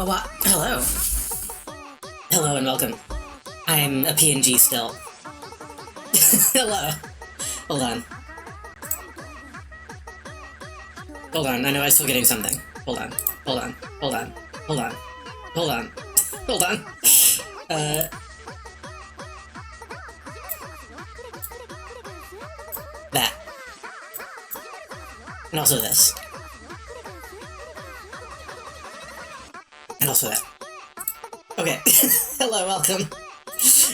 What? Hello. Hello and welcome. I'm a PNG still. Hello. Hold on. Hold on, I know I was forgetting something. Hold on. That. And also this. And also that. Okay. Hello, welcome.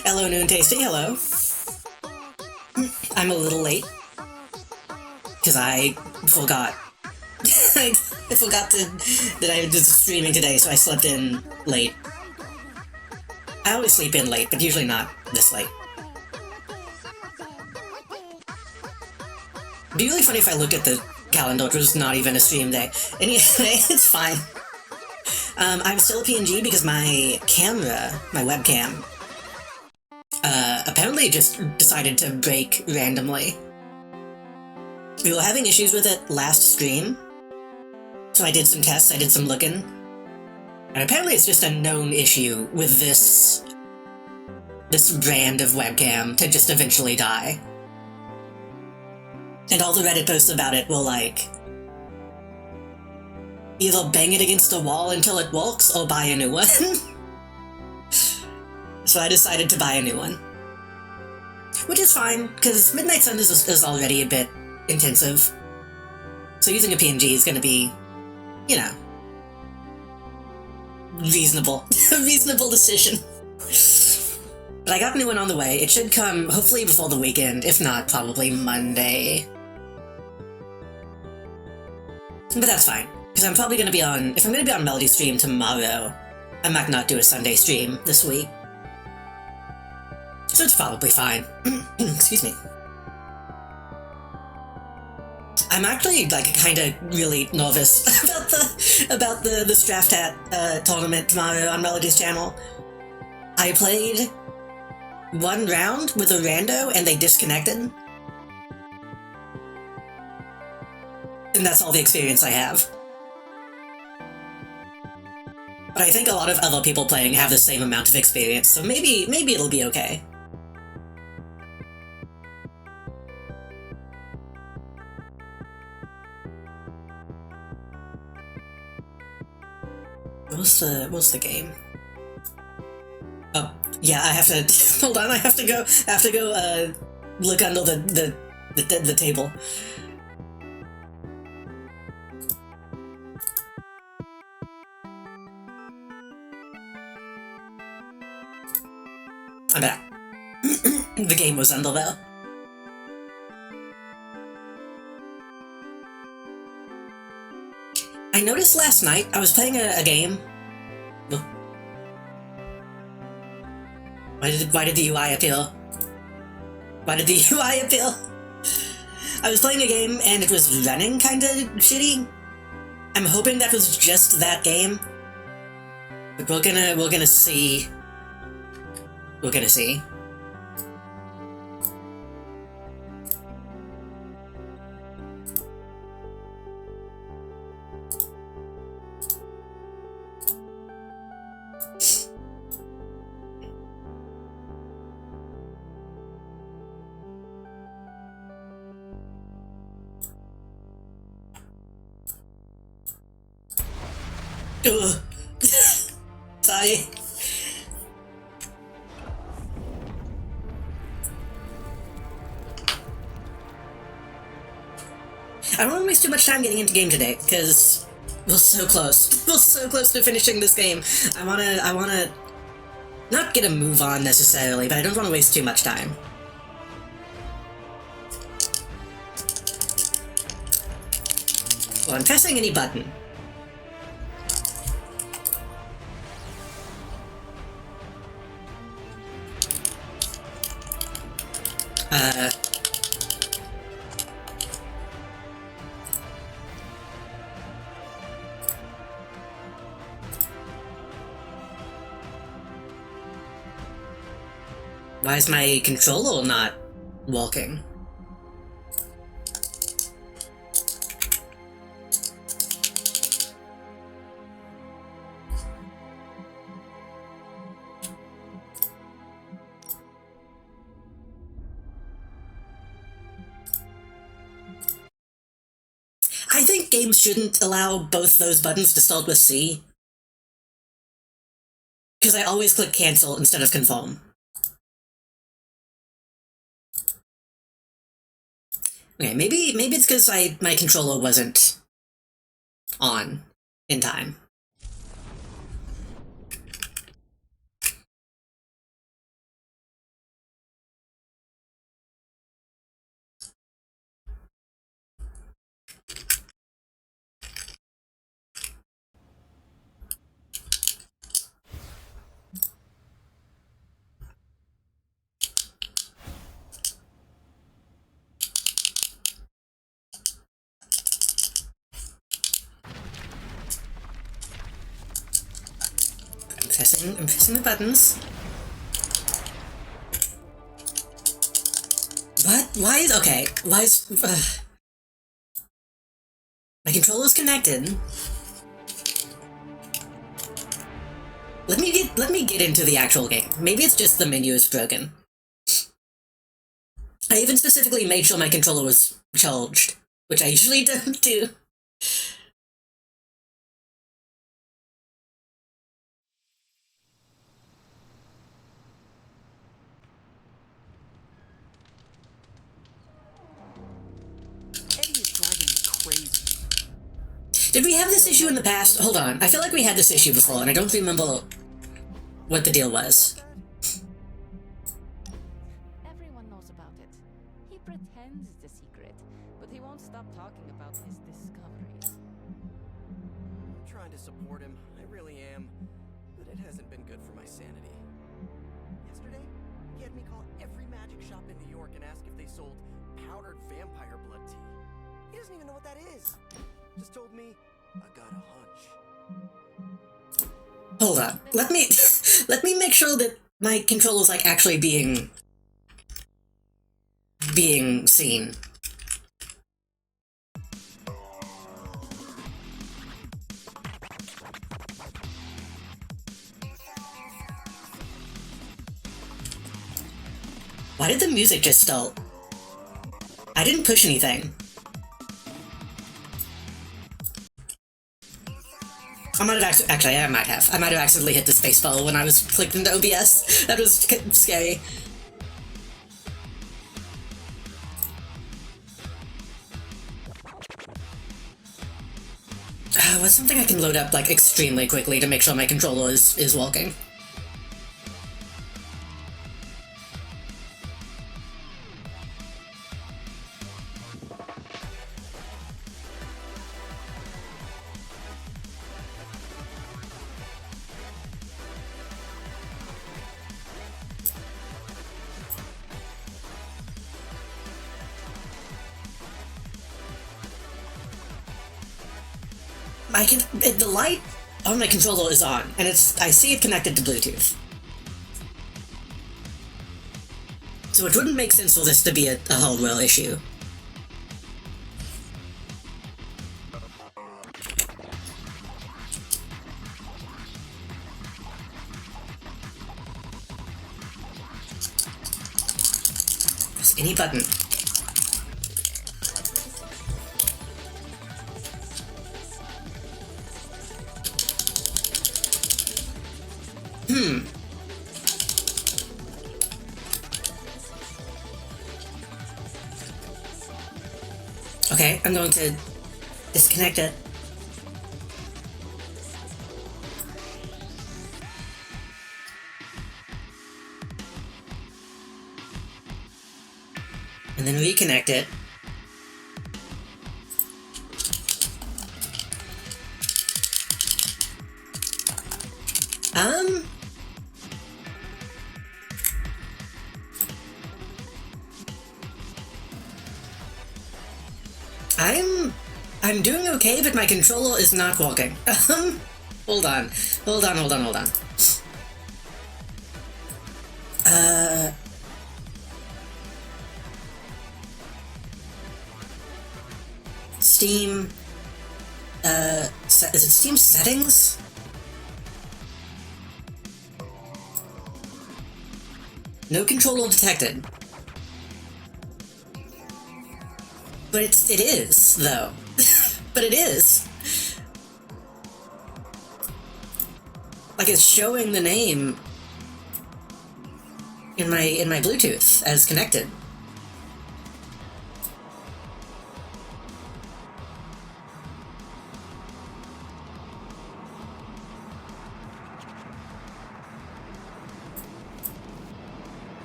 Hello, Noon Tasty, hello. I'm a little late. Because I forgot. I forgot that I was streaming today, so I slept in late. I always sleep in late, but usually not this late. It'd be really funny if I looked at the calendar, which was not even a stream day. Anyway, it's fine. I'm still a PNG because my camera, my webcam, apparently just decided to break randomly. We were having issues with it last stream, so I did some tests, I did some looking, and apparently it's just a known issue with this brand of webcam to just eventually die. And all the Reddit posts about it will, like, either bang it against a wall until it works, or buy a new one. So I decided to buy a new one. Which is fine, because Midnight Sun is already a bit intensive. So using a PNG is going to be, you know, reasonable. A reasonable decision. But I got a new one on the way. It should come, hopefully before the weekend, if not, probably Monday. But that's fine. Because I'm probably going to be on... If I'm going to be on Melody Stream tomorrow, I might not do a Sunday stream this week. So it's probably fine. Excuse me. I'm actually, like, kind of really nervous about the Draft Hat tournament tomorrow on Melody's channel. I played one round with a rando and they disconnected. And that's all the experience I have. But I think a lot of other people playing have the same amount of experience, so maybe it'll be okay. What's the game? Oh, yeah, I have to hold on, I have to go look under the table. I'm back. The game was under there. I noticed last night I was playing a game. Wait, Why did the UI appeal? Why did the UI appeal? I was playing a game and it was running kinda shitty. I'm hoping that was just that game. But we're gonna see. We're gonna see. Ugh. Sorry. I don't want to waste too much time getting into game today, because we're so close. We're so close to finishing this game. I wanna not get a move on necessarily, but I don't want to waste too much time. Well, I'm pressing any button. Why is my controller not walking? I think games shouldn't allow both those buttons to start with C. Because I always click cancel instead of confirm. Okay, maybe it's because my controller wasn't on in time. I'm pressing the buttons. What? Why is... Okay. Why is... My controller's connected. Let me get into the actual game. Maybe it's just the menu is broken. I even specifically made sure my controller was charged, which I usually don't do. Did we have this issue in the past? Hold on. I feel like we had this issue before, and I don't remember what the deal was. Everyone knows about it. He pretends it's a secret, but he won't stop talking about his discoveries. I'm trying to support him. I really am. But it hasn't been good for my sanity. Yesterday, he had me call every magic shop in New York and ask if they sold powdered vampire blood tea. He doesn't even know what that is. Just told me, I got a hunch. Hold on. Let me make sure that my controller's like actually being seen. Why did the music just start? I didn't push anything. I might have actually, I might have accidentally hit the spacebar when I was clicked into OBS. That was scary. What's something I can load up like extremely quickly to make sure my controller is walking? the light on my controller is on, and I see it connected to Bluetooth. So it wouldn't make sense for this to be a hardware issue. Press any button. Okay, I'm going to disconnect it. And then reconnect it. I'm doing okay, but my controller is not working. Hold on. Steam, is it Steam settings? No controller detected. But it is, though. But it is. Like, it's showing the name in my Bluetooth as connected.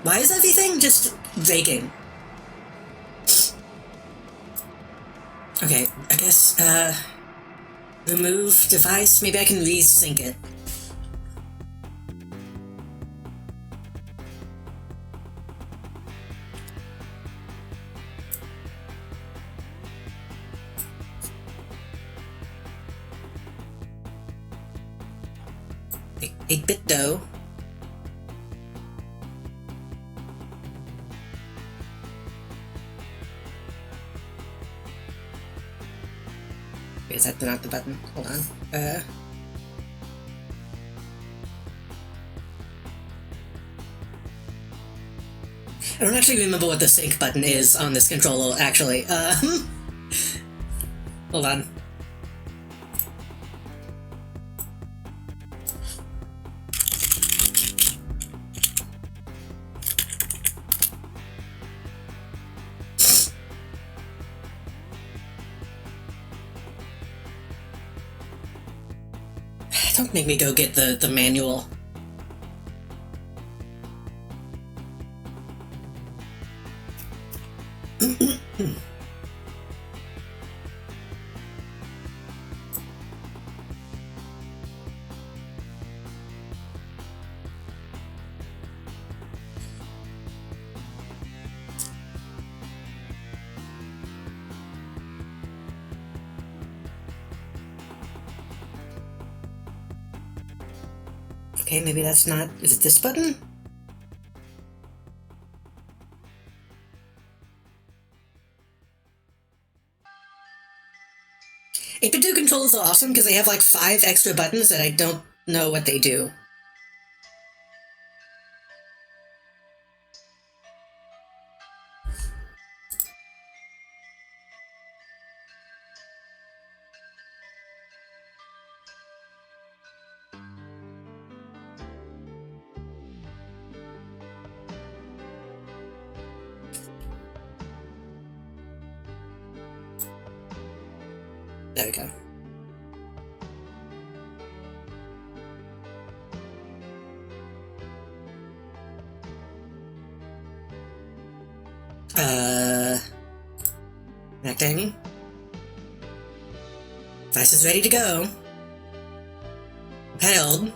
Why is everything just vacant? Okay, I guess, remove device. Maybe I can resync it. Eight-bit dough. Is that not the button? Hold on. I don't actually remember what the sync button is on this controller, actually. Hold on. Don't make me go get the manual. Okay, maybe that's not... Is it this button? Eight-bit controllers are awesome because they have like 5 extra buttons that I don't know what they do. There we go. Connecting. Device is ready to go. Held.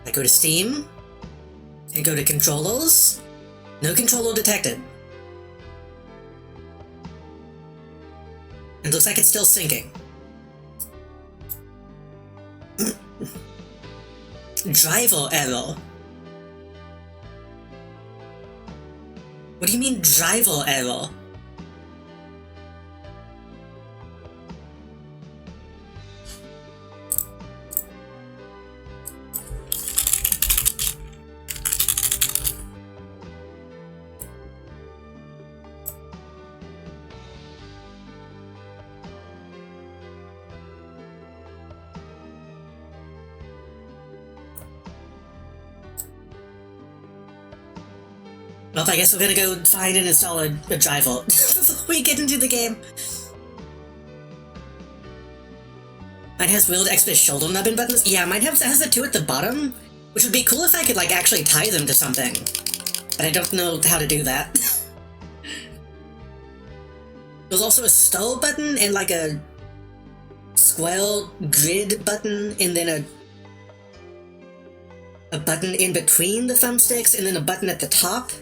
I go to Steam. And go to controllers. No controller detected. It looks like it's still syncing. Driver error. What do you mean driver error? Well, I guess we're gonna go find and install a driver before we get into the game. Mine has wheeled XP shoulder nubbin buttons. Yeah, mine has the two at the bottom, which would be cool if I could, like, actually tie them to something. But I don't know how to do that. There's also a stall button and, like, a square grid button, and then a button in between the thumbsticks, and then a button at the top.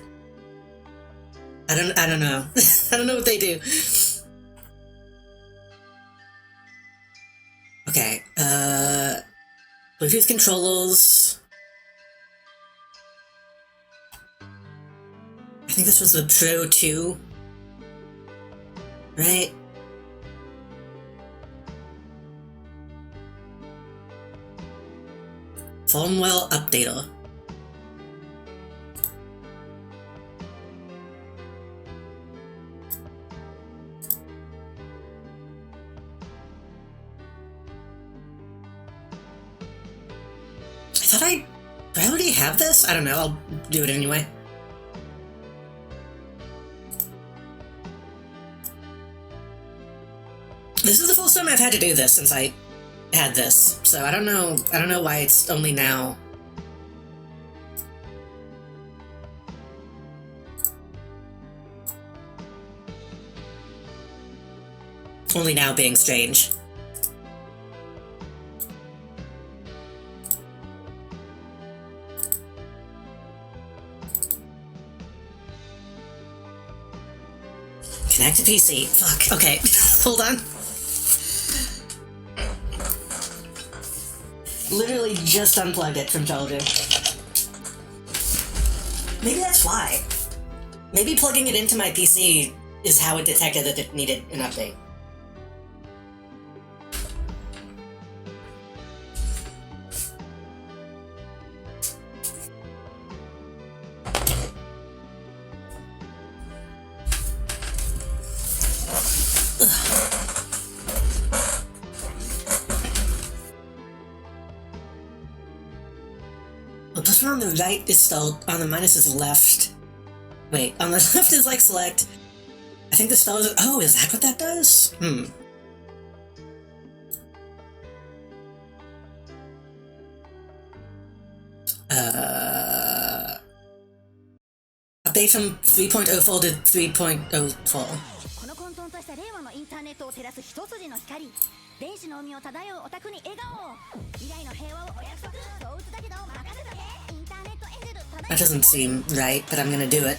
I don't know. I don't know what they do. Okay, Bluetooth controllers. I think this was the Pro 2. Right? Firmware updater. Do I already have this? I don't know, I'll do it anyway. This is the first time I've had to do this since I had this, so I don't know why it's only now. Only now being strange. Connect to PC. Fuck. Okay. Hold on. Literally just unplugged it from charger. Maybe that's why. Maybe plugging it into my PC is how it detected that it needed an update. The plus one on the right is stalled, on the minus is left. Wait, on the left is like select. I think the stall is... Oh, is that what that does? Update from 3.04 to 3.04. この混沌とした令和のインターネットを照らす一筋の光。電子の海を漂うオタクに笑顔を。未来の平和をお約束。そう打つだけど任せとけ。インターネットエンジェル漂う。That doesn't seem right, but I'm gonna do it.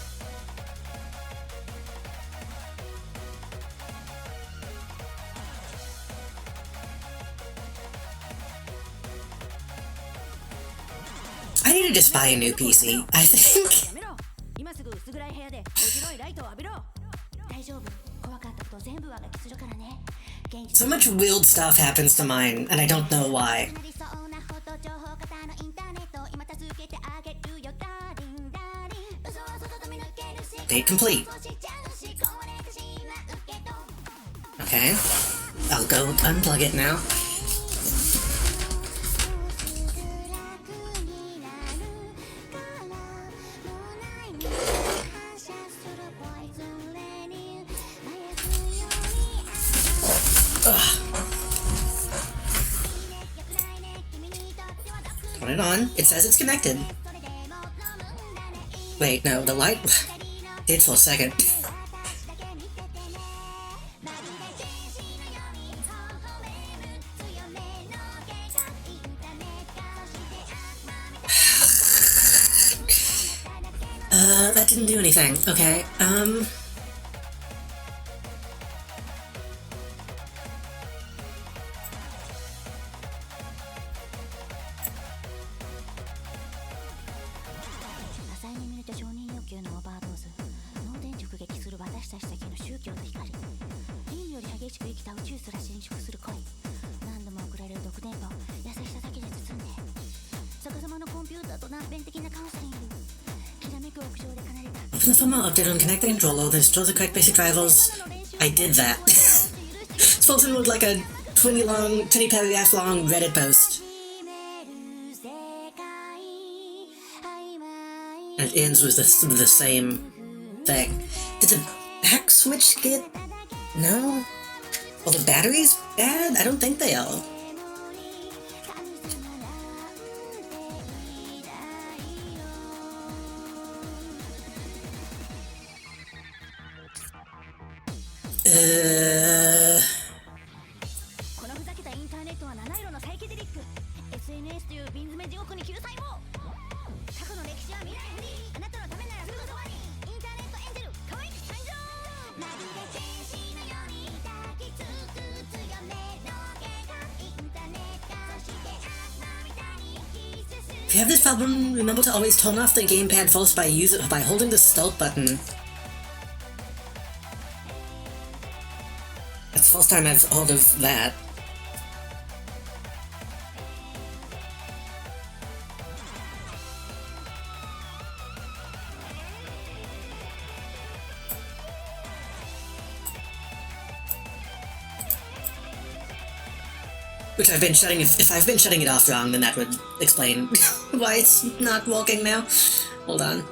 I need to just buy a new PC, I think. やめろ。今すぐ薄暗い部屋で白いライトを浴びろ。大丈夫。怖かったこと全部はがきするからね。So much weird stuff happens to mine, and I don't know why. Update complete. Okay. I'll go unplug it now. Turn it on. It says it's connected. Wait, no, the light did for a second. That didn't do anything. Okay, Open the firmware update and connect the controller, then install the correct basic drivers. I did that. Spolton with like a 20 paragraph long Reddit post. And it ends with the same thing. Did the back switch get... No? Well, the battery's bad? I don't think they are. If you have this problem, remember to always turn off the gamepad first by holding the start button. That's the first time I've heard of that. Which I've been shutting, if I've been shutting it off wrong, then that would explain why it's not working now. Hold on.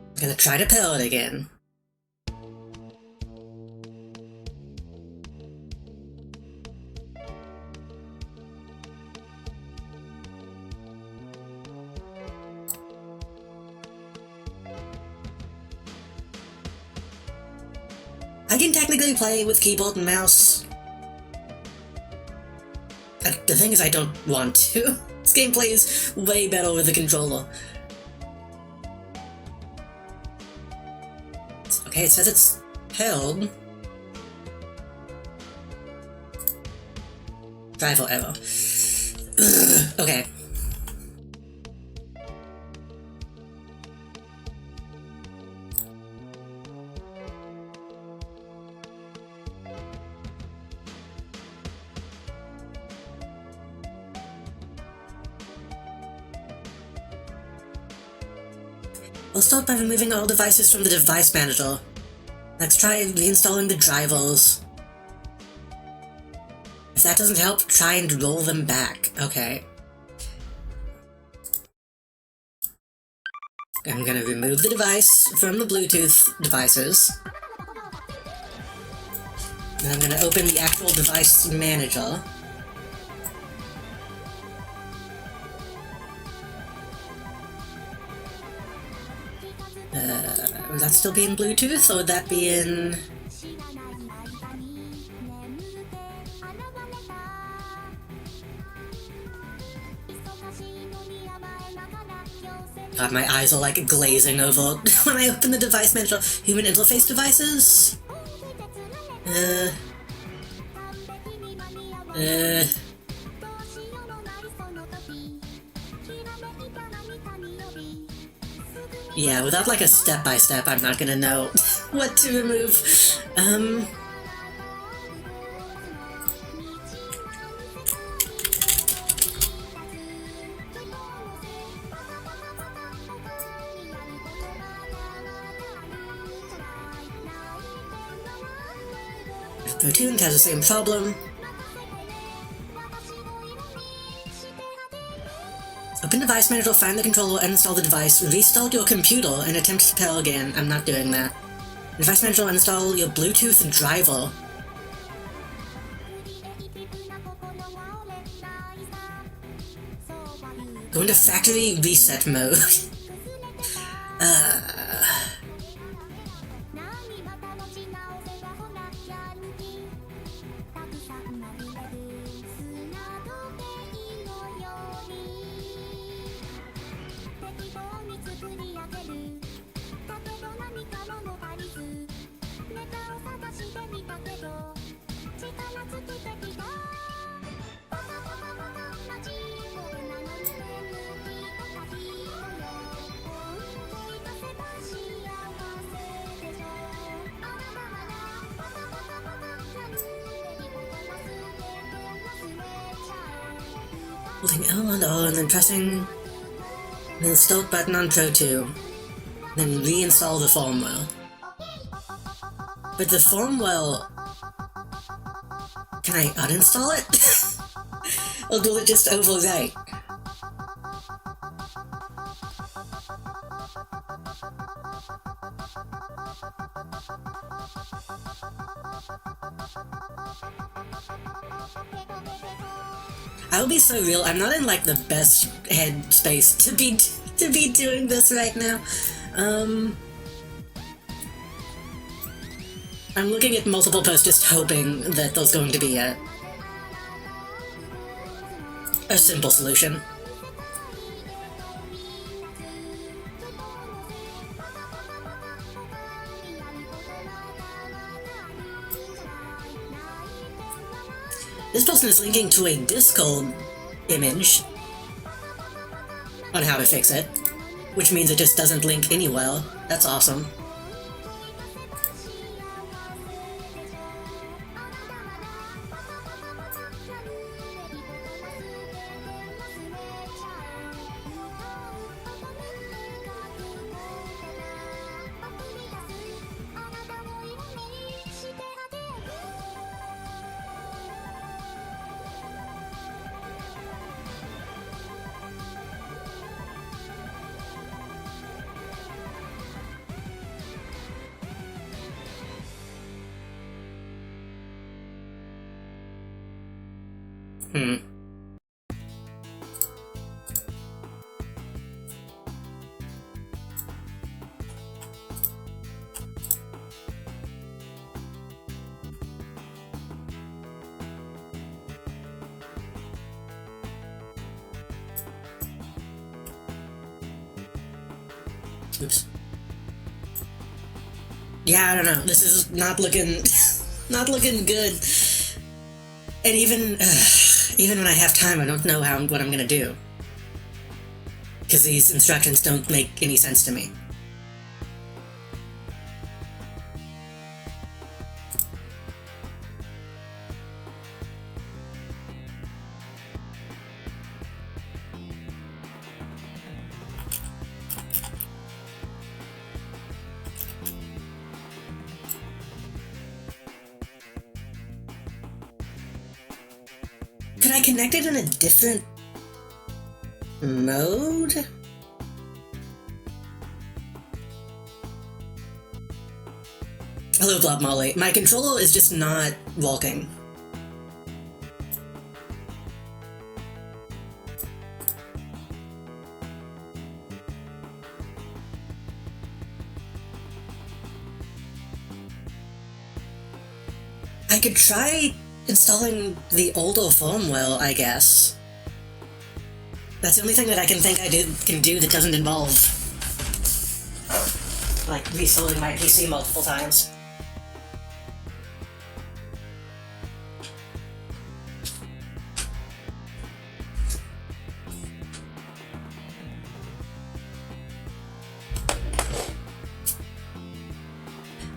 I'm gonna try to pair it again. I can technically play with keyboard and mouse. The thing is, I don't want to. This game plays way better with a controller. Okay, it says it's held. Driver error. Okay. We'll start by removing all devices from the device manager. Next, try reinstalling the drivers. If that doesn't help, try and roll them back. Okay. I'm gonna remove the device from the Bluetooth devices. And I'm gonna open the actual device manager. Would that still be in Bluetooth, or would that be in... God, my eyes are like glazing over when I open the device manager. Human interface devices? Yeah, without like a step-by-step, I'm not gonna know what to remove. Platoon has the same problem. Open device manager, find the controller, uninstall the device, restart your computer, and attempt to pair again. I'm not doing that. Device manager, install your Bluetooth driver. Go into factory reset mode. Holding L and O and then pressing the install button on Pro 2. Then reinstall the foam well. But the foam well... Can I uninstall it? Or will it just overwrite? I'll be so real, I'm not in like the best headspace to be doing this right now. I'm looking at multiple posts just hoping that there's going to be a simple solution. This person is linking to a Discord image on how to fix it, which means it just doesn't link anywhere. That's awesome. Oops. Yeah, I don't know. This is not looking, not looking good. And even when I have time, I don't know what I'm gonna do. Because these instructions don't make any sense to me. Could I connect it in a different mode? Hello, Blob Molly. My controller is just not walking. I could try installing the older firmware, I guess. That's the only thing that I can think I can do that doesn't involve like restarting my PC multiple times.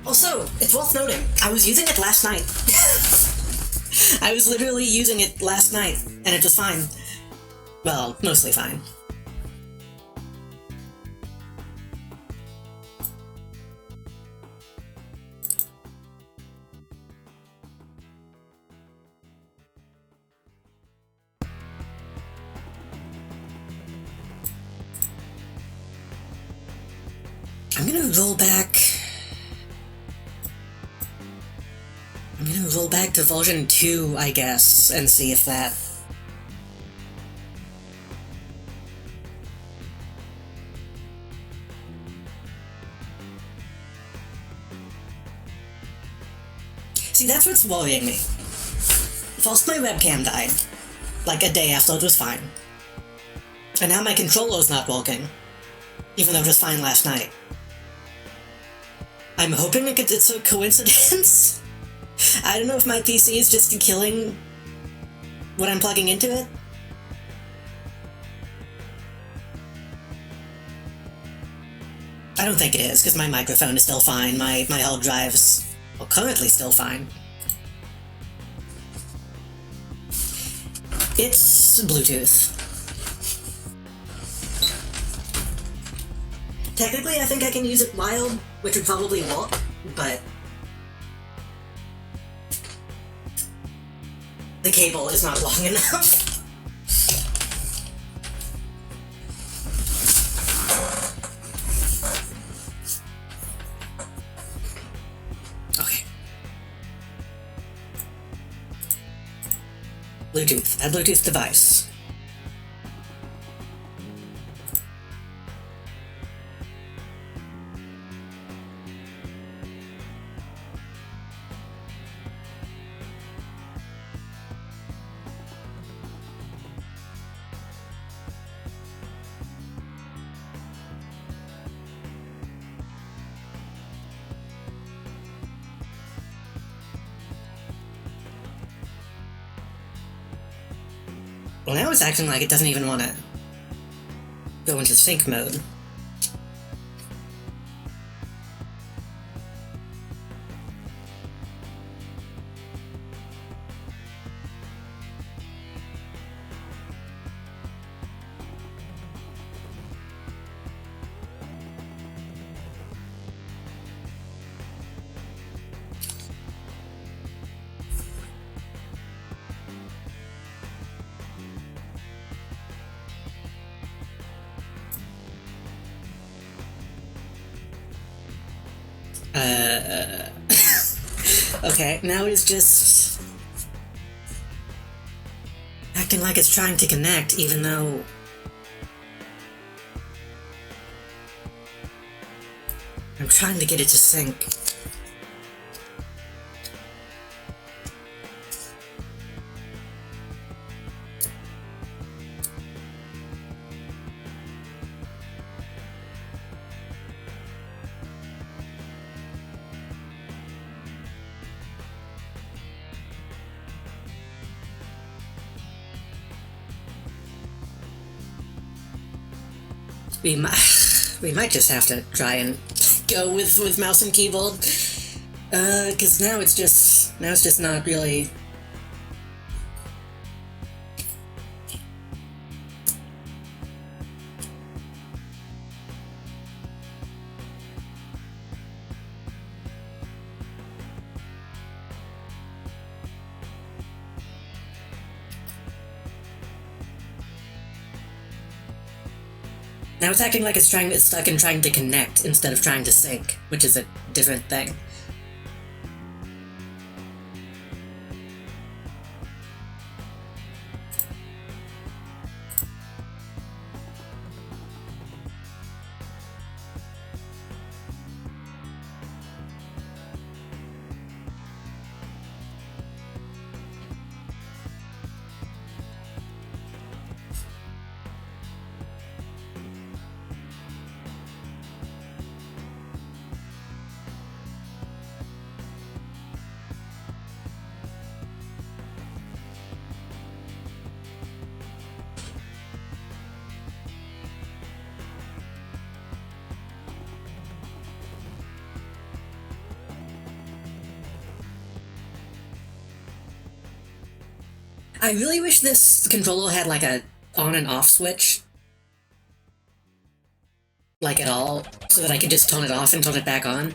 Also, it's worth noting, I was using it last night. I was literally using it last night, and it was fine. Well, mostly fine. I'm gonna roll back... I'm gonna roll back to version 2, I guess, and see if that... See, that's what's worrying me. First my webcam died, like a day after it was fine. And now my controller's not working, even though it was fine last night. I'm hoping it's a coincidence. I don't know if my PC is just killing what I'm plugging into it. I don't think it is, because my microphone is still fine, my hard drive's currently still fine. It's Bluetooth. Technically, I think I can use it wild, which would probably walk, but the cable is not long enough. Okay. Bluetooth. Add Bluetooth device. Well, now it's acting like it doesn't even want to go into sync mode. Okay, now it's just acting like it's trying to connect, even though I'm trying to get it to sync. We might just have to try and go with mouse and keyboard, because now it's just not really. Now it's acting like it's stuck in trying to connect instead of trying to sync, which is a different thing. I really wish this controller had like a on and off switch. Like at all, so that I could just turn it off and turn it back on.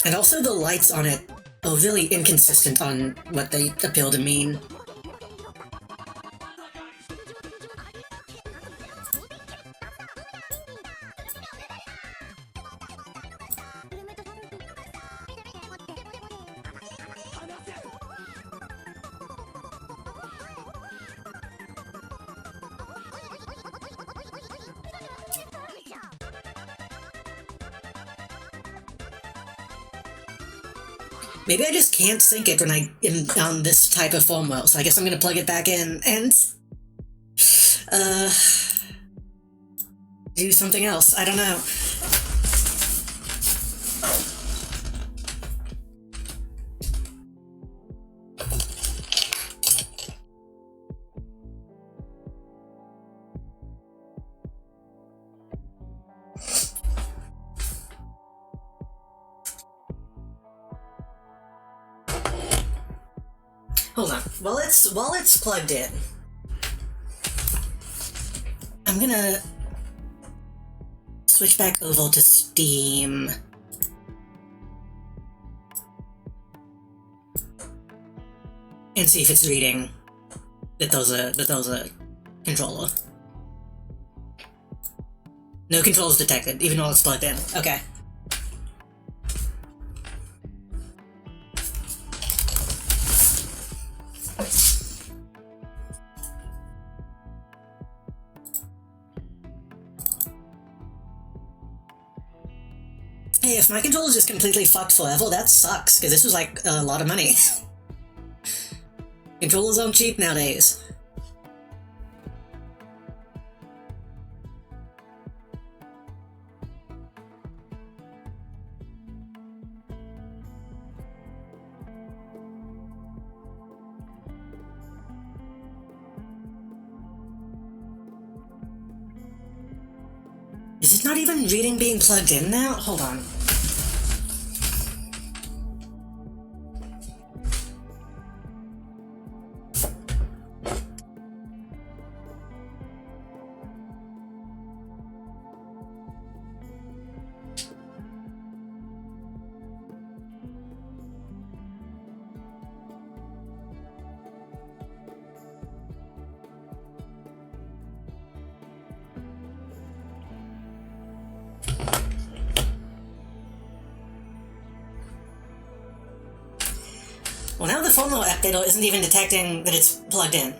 And also the lights on it are really inconsistent on what they appeal to mean. Maybe I just can't sync it when I am on this type of phone well, so I guess I'm gonna plug it back in and do something else. I don't know. Hold on. While it's plugged in, I'm gonna switch back over to Steam. And see if it's reading that there's a controller. No controls detected, even while it's plugged in. Okay. Hey, if my controller's just completely fucked forever, that sucks, because this was like a lot of money. Controllers aren't cheap nowadays. Is it not even reading being plugged in now? Hold on. Well, now the phone update isn't even detecting that it's plugged in.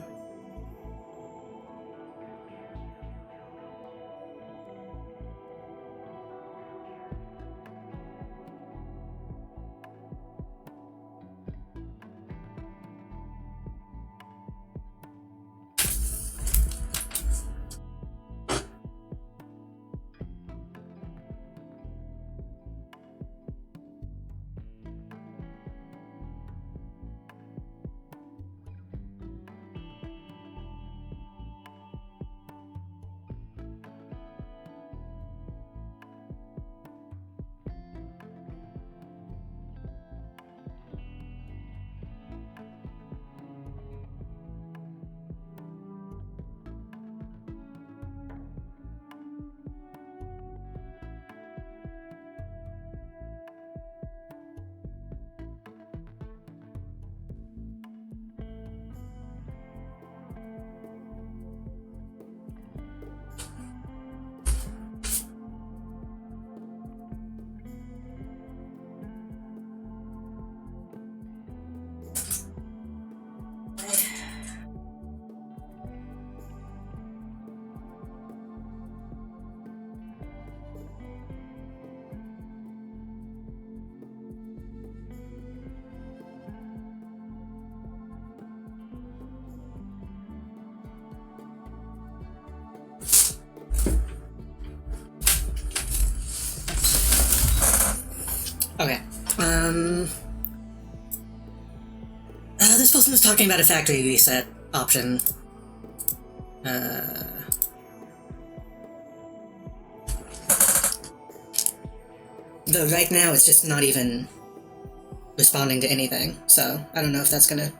Okay. This person was talking about a factory reset option. Though right now it's just not even responding to anything, so I don't know if that's gonna...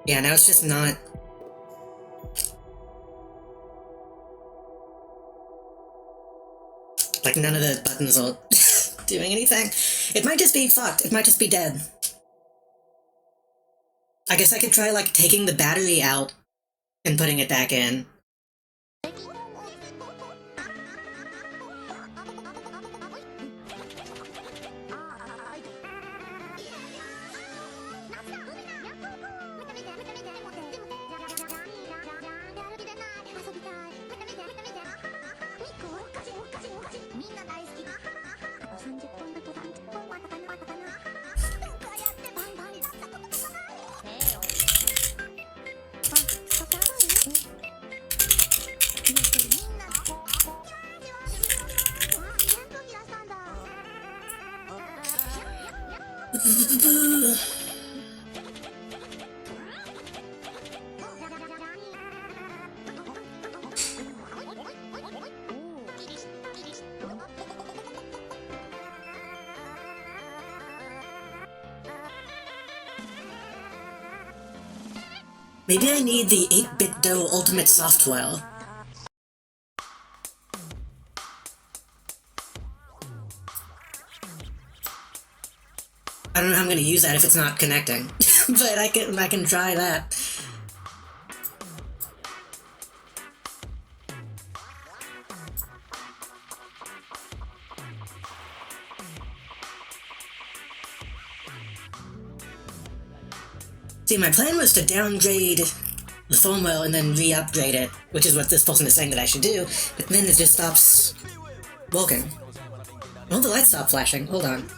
Yeah, now it's just not... Like, none of the buttons are doing anything. It might just be fucked. It might just be dead. I guess I could try, like, taking the battery out and putting it back in. Maybe I need the 8-bit dough ultimate software. I don't know how I'm gonna use that if it's not connecting, but I can try that. See, my plan was to downgrade the firmware and then re-upgrade it, which is what this person is saying that I should do, but then it just stops working. Oh, the lights stopped flashing. Hold on.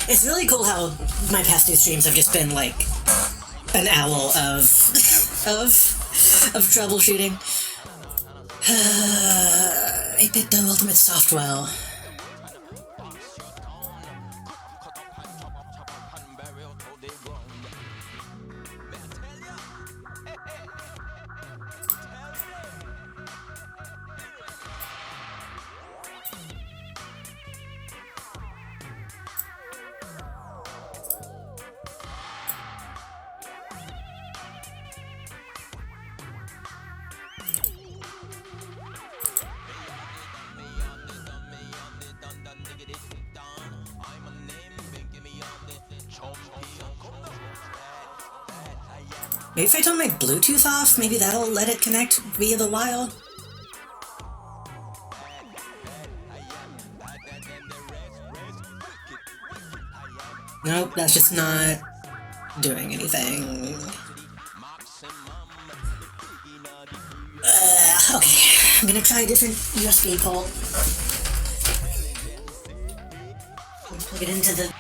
It's really cool how my past 2 streams have just been like an hour of troubleshooting. 8-bit dough ultimate software. Maybe if I turn my Bluetooth off, maybe that'll let it connect via the wire? Nope, that's just not doing anything. Okay, I'm gonna try a different USB port. Plug it into the...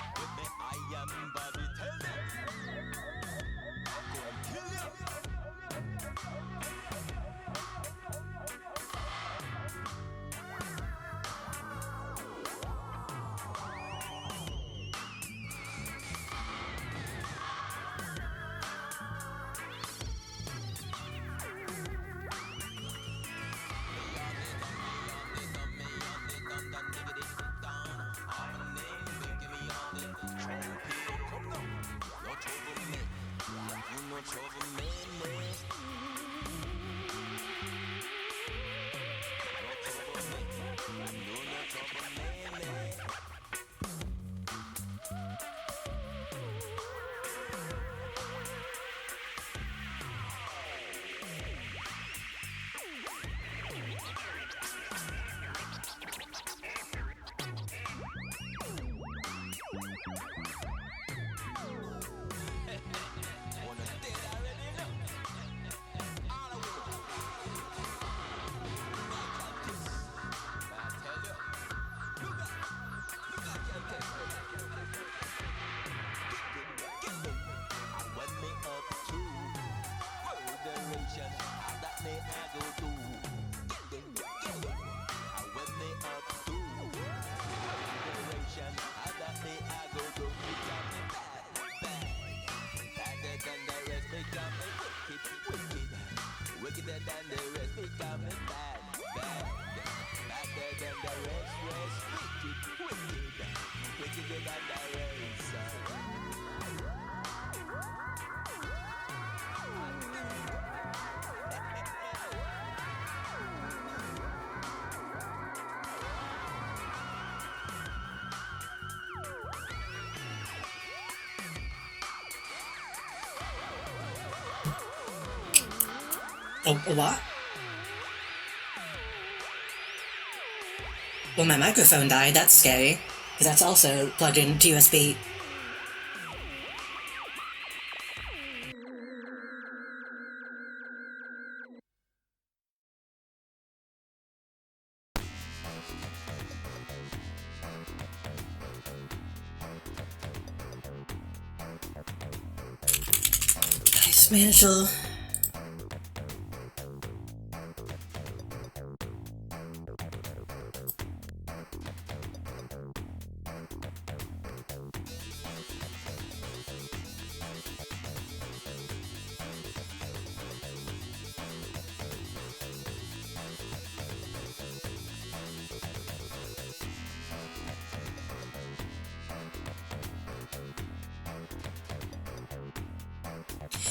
A what? Well, my microphone died, that's scary. Because that's also plugged into USB. Nice mantle.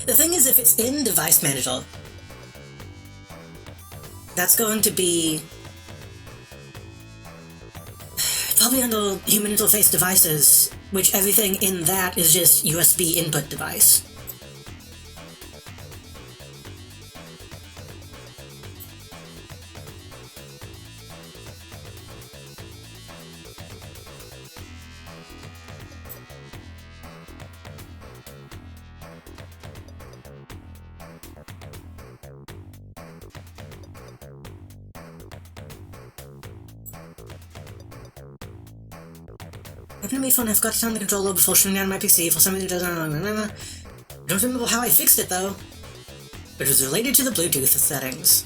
The thing is, if it's in device manager, that's going to be probably under human interface devices, which everything in that is just USB input device. Open me phone, I forgot to turn the controller before shutting down my PC for some reason. I don't remember how I fixed it though. It was related to the Bluetooth settings.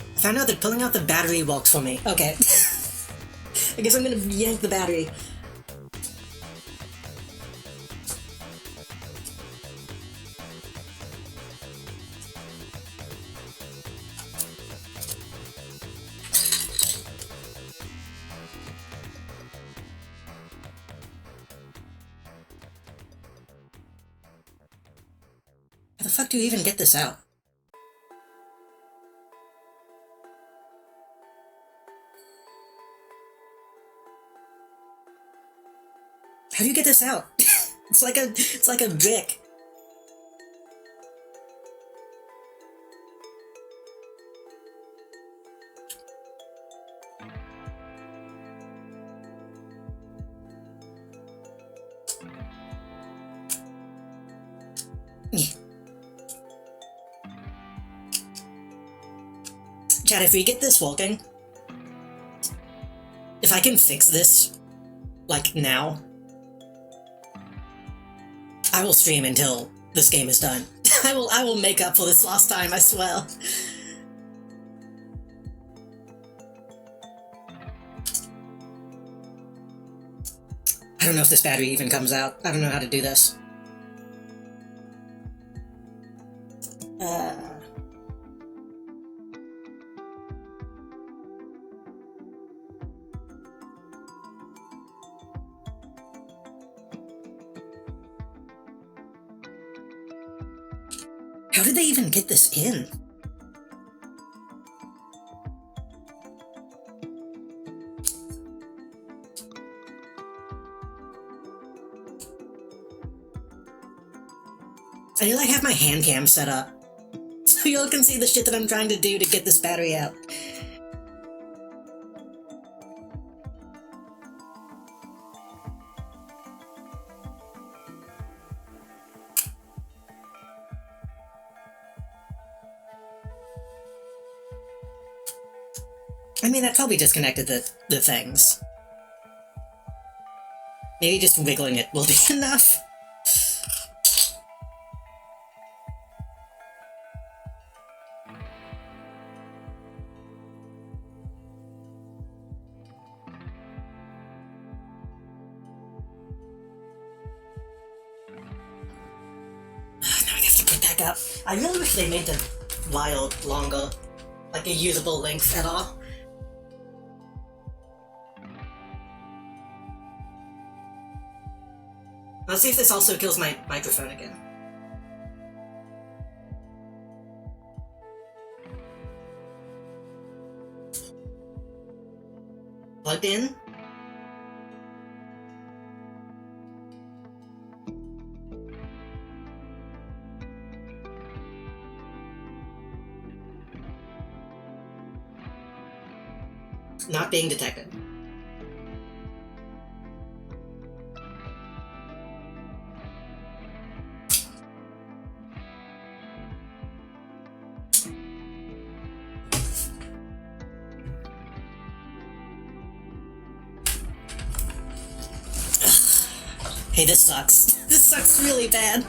I found out that pulling out the battery worked for me. Okay. I guess I'm gonna yank the battery. How the fuck do you even get this out? How do you get this out? It's like a brick. Chad, if we get this working, if I can fix this, like now, I will stream until this game is done. I will make up for this lost time, I swear. I don't know if this battery even comes out. I don't know how to do this. How did they even get this in? I need to like have my hand cam set up so y'all can see the shit that I'm trying to do to get this battery out. I mean, that probably disconnected the things. Maybe just wiggling it will be enough. Now I have to put back up. I really wish they made the while longer. Like a usable length at all. Let's see if this also kills my microphone again. plugged in. Not being detected. Hey, this sucks. This sucks really bad.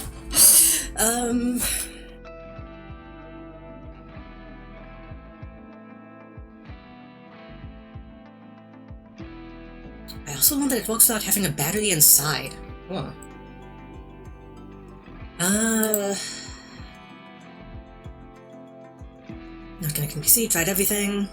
I also know that it works without having a battery inside. Huh. Not connecting PC, tried everything.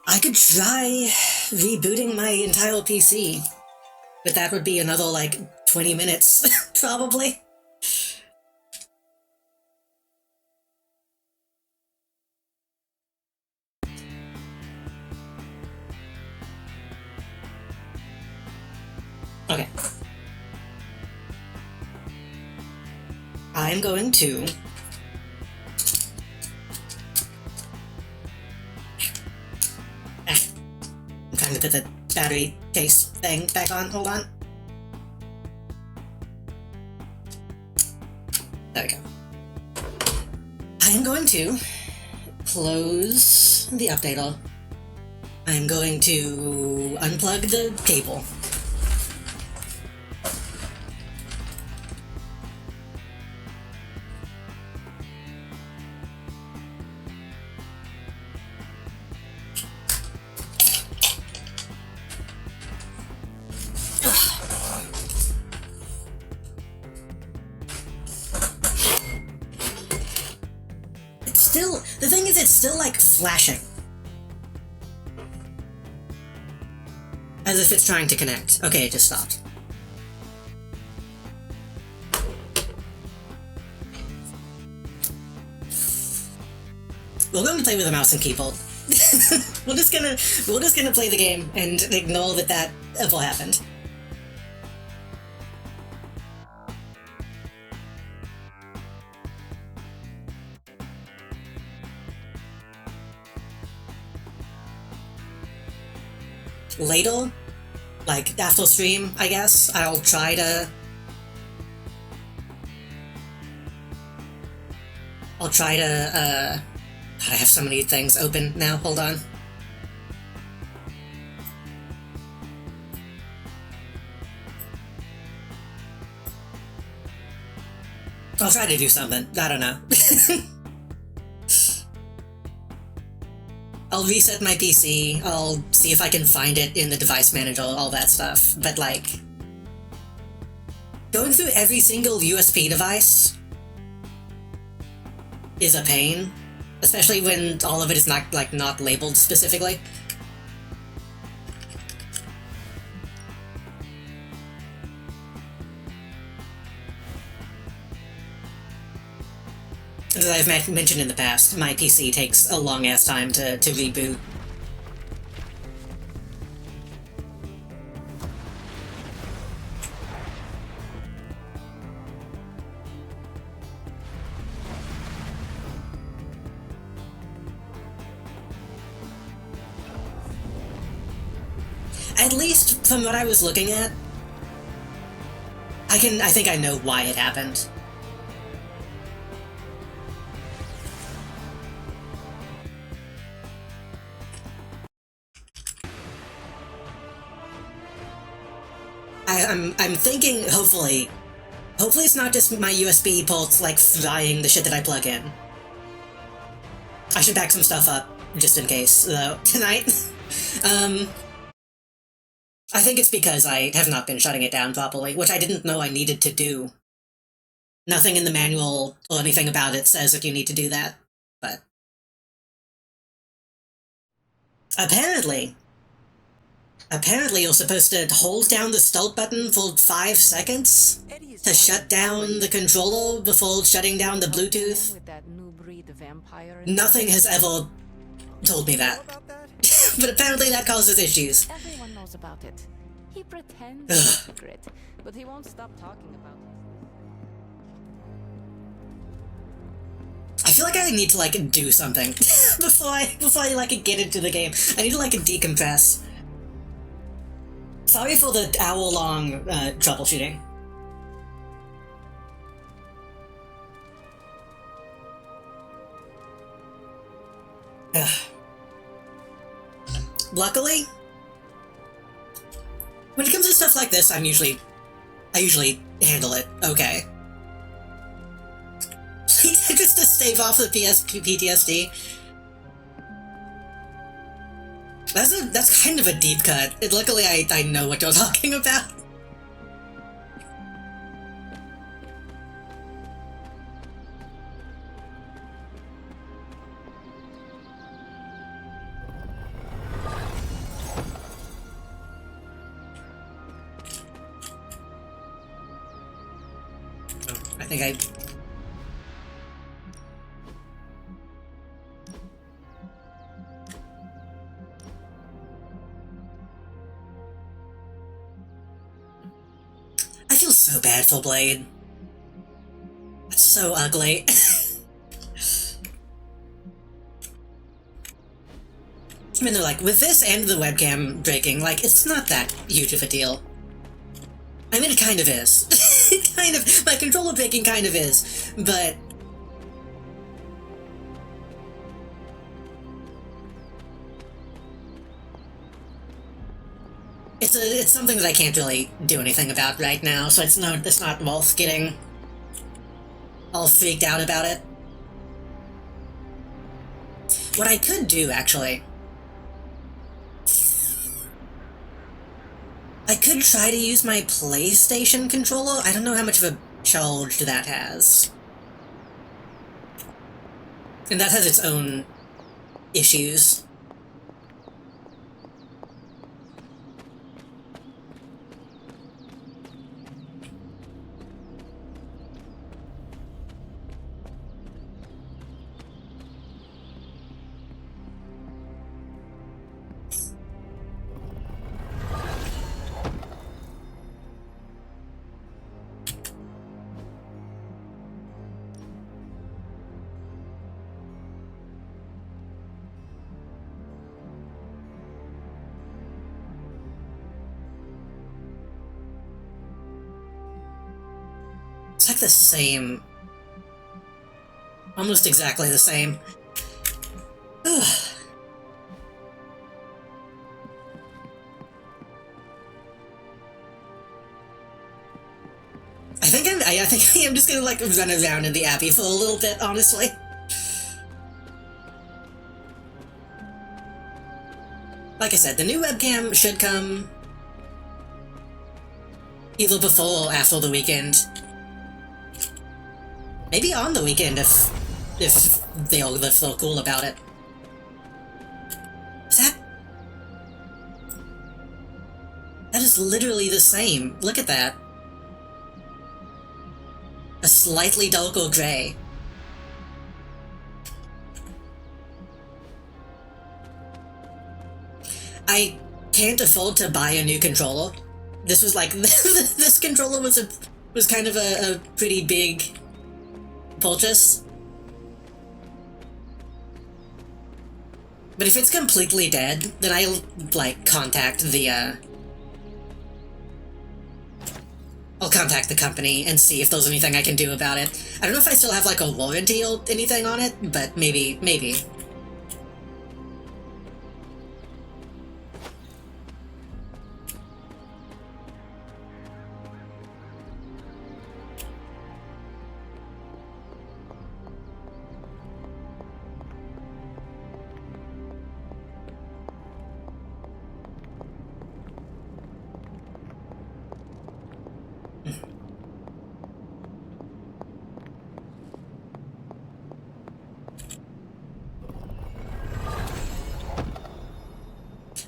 I could try rebooting my entire PC, but that would be another, like, 20 minutes, probably. Okay. I'm going to... I'm trying to put the battery case thing back on. Hold on. There we go. I am going to close the updater. I'm going to unplug the cable. The thing is, it's still, like, flashing. As if it's trying to connect. Okay, it just stopped. We're going to play with a mouse and keyboard. we're just gonna play the game and ignore that ever happened. Later, like after stream, I guess, I'll try to... I have so many things open now, hold on. I'll try to do something, I don't know. I'll reset my PC, I'll see if I can find it in the device manager, all that stuff, but like... going through every single USB device is a pain, especially when all of it is not labeled specifically. As I've mentioned in the past, my PC takes a long-ass time to reboot. At least from what I was looking at, I think I know why it happened. I'm thinking, hopefully it's not just my USB ports, like, frying the shit that I plug in. I should back some stuff up, just in case, though, tonight. I think it's because I have not been shutting it down properly, which I didn't know I needed to do. Nothing in the manual or anything about it says that you need to do that, but... Apparently. Apparently you're supposed to hold down the start button for 5 seconds Eddie is to shut down the controller before shutting down the Bluetooth. With that new breed of vampire in Nothing has ever told me know that. about that? But apparently that causes issues. Everyone knows about it. He pretends it's a secret, but he won't stop talking about it. I feel like I need to, like, do something before I like, get into the game. I need to, like, decompress. Sorry for the hour-long, troubleshooting. Ugh. Luckily, when it comes to stuff like this, I usually handle it okay. Just to stave off the PTSD. That's kind of a deep cut. Luckily, I know what you're talking about. I think I... I feel so bad for Blade. That's so ugly. I mean, they're like, with this and the webcam breaking, like, it's not that huge of a deal. I mean, it kind of is. Kind of. My controller breaking kind of is. But... It's something that I can't really do anything about right now, so it's not worth getting all freaked out about it. What I could do, actually... I could try to use my PlayStation controller. I don't know how much of a charge that has. And that has its own issues. It's like the same. Almost exactly the same. Ugh. I think I'm just gonna like run around in the Abbey for a little bit, honestly. Like I said, the new webcam should come either before or after the weekend. Maybe on the weekend if they're cool about it. That is literally the same. Look at that. A slightly darker gray. I can't afford to buy a new controller. This was like this controller was kind of a pretty big purchase. But if it's completely dead, then I'll like contact the I'll contact the company and see if there's anything I can do about it. I don't know if I still have like a warranty or anything on it, but maybe.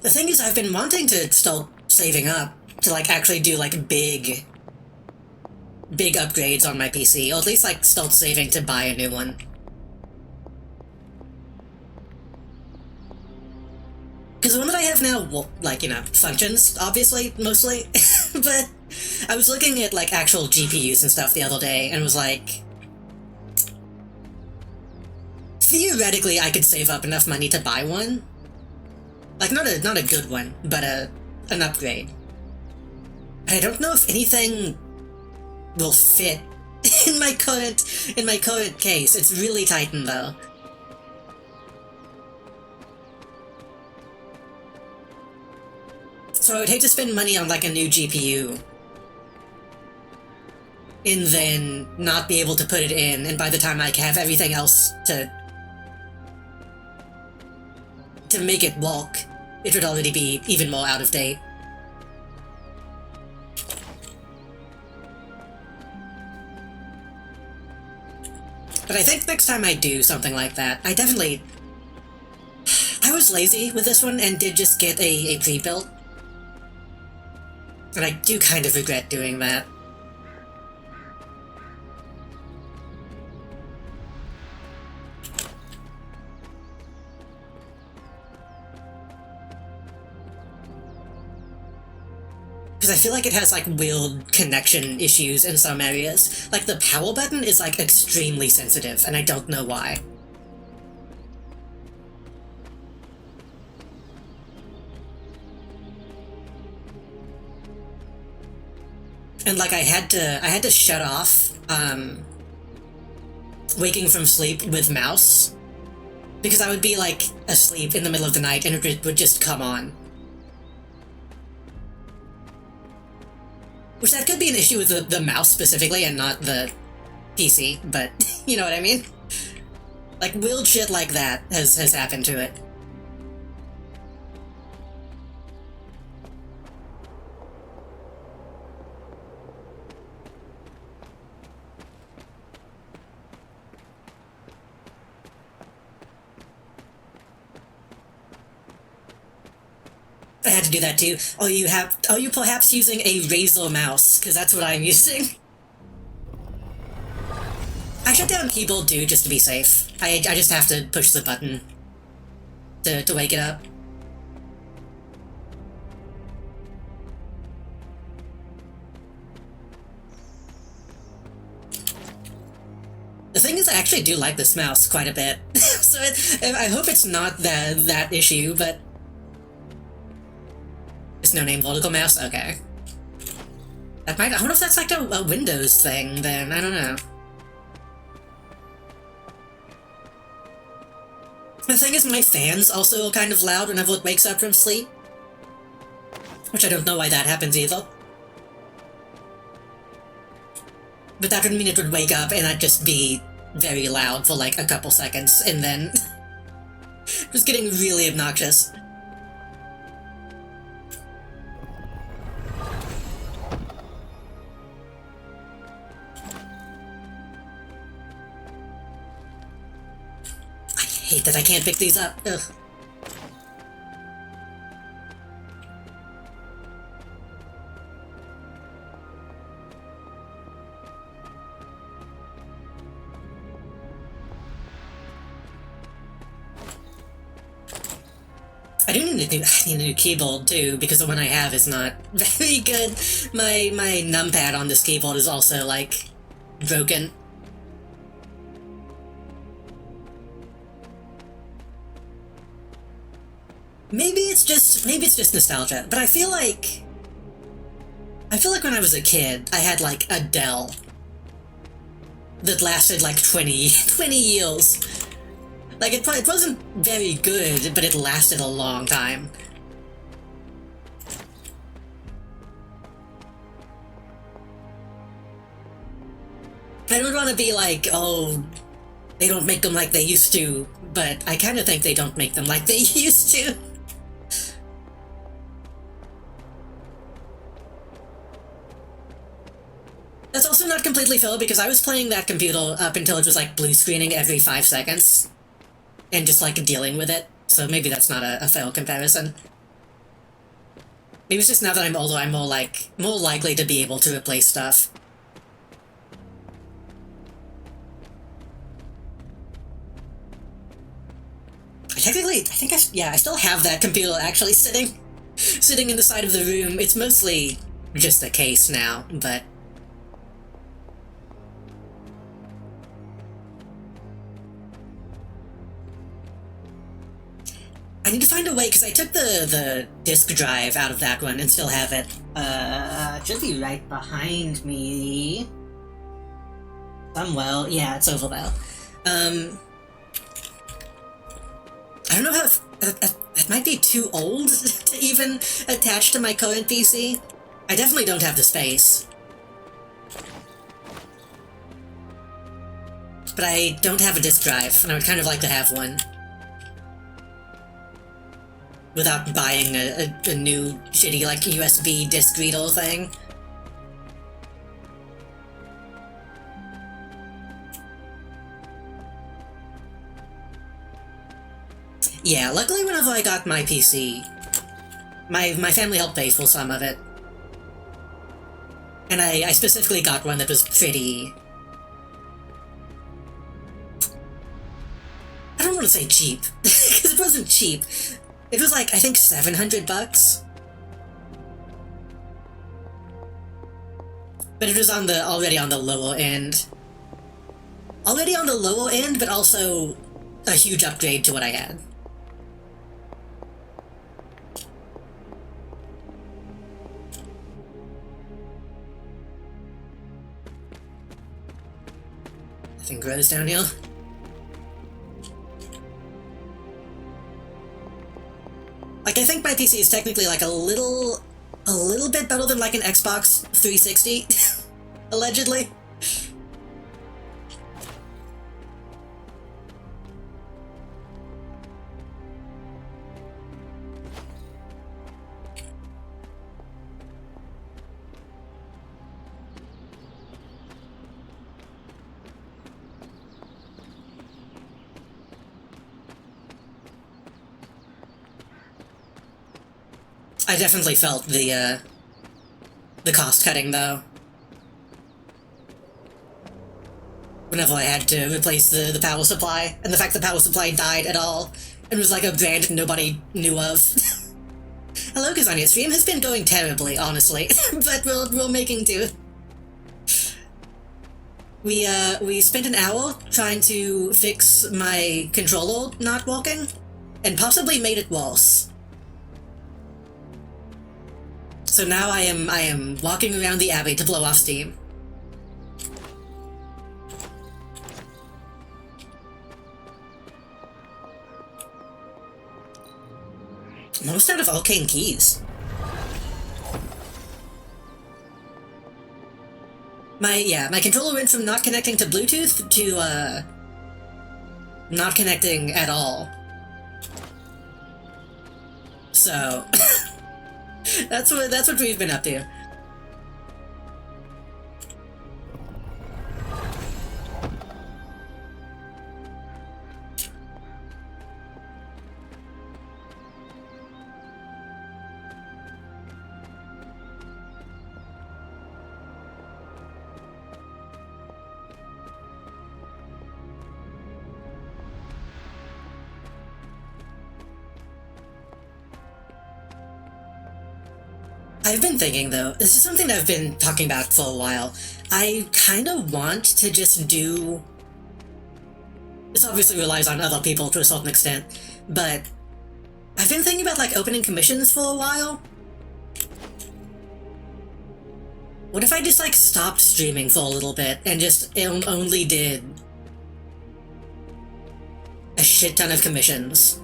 The thing is, I've been wanting to start saving up to, like, actually do, like, big upgrades on my PC, or at least, like, start saving to buy a new one. Because the one that I have now, well, like, you know, functions, obviously, mostly, but I was looking at, like, actual GPUs and stuff the other day, and was like, theoretically, I could save up enough money to buy one. Like, not a good one, but an upgrade. And I don't know if anything will fit in my current case. It's really tightened, though. So I would hate to spend money on, like, a new GPU and then not be able to put it in, and by the time I have everything else to make it work, it would already be even more out of date. But I think next time I do something like that, I was lazy with this one and did just get a pre-built. And I do kind of regret doing that. Because I feel like it has, like, weird connection issues in some areas. Like, the power button is, like, extremely sensitive, and I don't know why. And, like, I had to shut off, waking from sleep with mouse, because I would be, like, asleep in the middle of the night, and it would just come on. Which that could be an issue with the mouse specifically, and not the PC, but you know what I mean? Like, weird shit like that has happened to it. I had to do that too. Are you perhaps using a Razer mouse? Because that's what I'm using. I shut down keyboard too, just to be safe. I just have to push the button to wake it up. The thing is, I actually do like this mouse quite a bit. So I hope it's not that issue, but... It's no-name vertical mouse? Okay. I wonder if that's like a Windows thing, then. I don't know. The thing is, my fan's also kind of loud whenever it wakes up from sleep. Which I don't know why that happens either. But that would mean it would wake up and I'd just be very loud for like a couple seconds, and then... just getting really obnoxious. I hate that I can't pick these up. Ugh. I need a new keyboard too, because the one I have is not very good. My numpad on this keyboard is also, like, broken. Maybe it's just nostalgia, but I feel like when I was a kid, I had, like, a Dell that lasted, like, 20 years. Like, it wasn't very good, but it lasted a long time. I don't want to be like, oh, they don't make them like they used to, but I kind of think they don't make them like they used to. That's also not completely fair, because I was playing that computer up until it was, like, blue screening every 5 seconds. And just, like, dealing with it. So maybe that's not a fair comparison. Maybe it's just now that I'm older, I'm more likely to be able to replace stuff. Technically, I still have that computer actually sitting in the side of the room. It's mostly just a case now, but I need to find a way, because I took the disk drive out of that one and still have it. It should be right behind me. Somewhere. Yeah, it's over there. I don't know how it might be too old to even attach to my current PC. I definitely don't have the space. But I don't have a disk drive, and I would kind of like to have one. Without buying a new shitty, like, USB disk reader thing. Yeah, luckily whenever I got my PC, my family helped pay for some of it. And I specifically got one that was pretty... I don't want to say cheap, because it wasn't cheap. It was like, I think, $700. But it was already on the lower end. Already on the lower end, but also a huge upgrade to what I had. Nothing grows down here. Like, I think my PC is technically like a little bit better than like an Xbox 360, allegedly. I definitely felt the cost cutting, though. Whenever I had to replace the power supply, and the fact the power supply died at all, and was like a brand nobody knew of. Hello, Kazania. Stream has been going terribly, honestly, but we're making do. We spent an hour trying to fix my controller not working, and possibly made it worse. So now I am walking around the abbey to blow off steam. I'm almost out of arcane keys. My controller went from not connecting to Bluetooth to not connecting at all. So that's what we've been up to. I've been thinking, though, this is something I've been talking about for a while. I kind of want to just do... This obviously relies on other people to a certain extent, but I've been thinking about, like, opening commissions for a while. What if I just, like, stopped streaming for a little bit and just only did a shit ton of commissions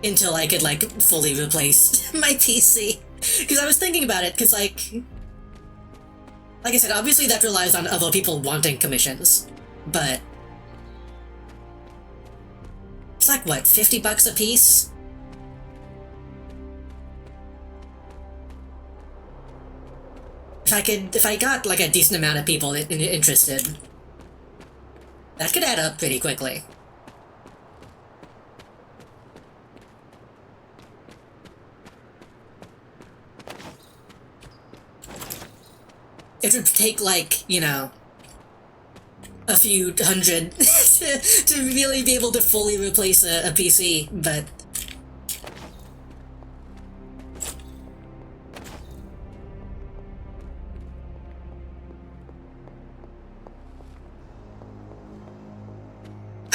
until I could, like, fully replace my PC? Because I was thinking about it, because, like I said, obviously that relies on other people wanting commissions, but it's like, what, $50 a piece? If I got, like, a decent amount of people interested, that could add up pretty quickly. it would take, like, you know, a few hundred to really be able to fully replace a PC, but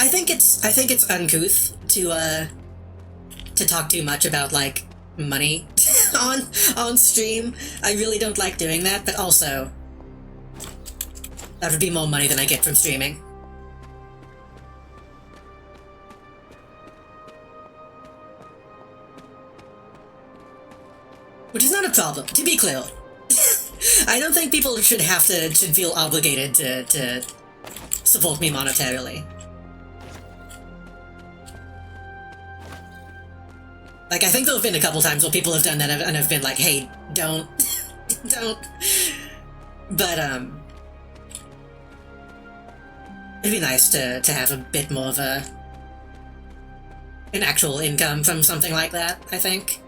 I think it's uncouth to talk too much about, like, money on stream. I really don't like doing that, but also that would be more money than I get from streaming. Which is not a problem, to be clear. I don't think people should feel obligated to support me monetarily. Like, I think there have been a couple times where people have done that and have been like, hey, don't, don't. But, it'd be nice to have a bit more of an actual income from something like that, I think.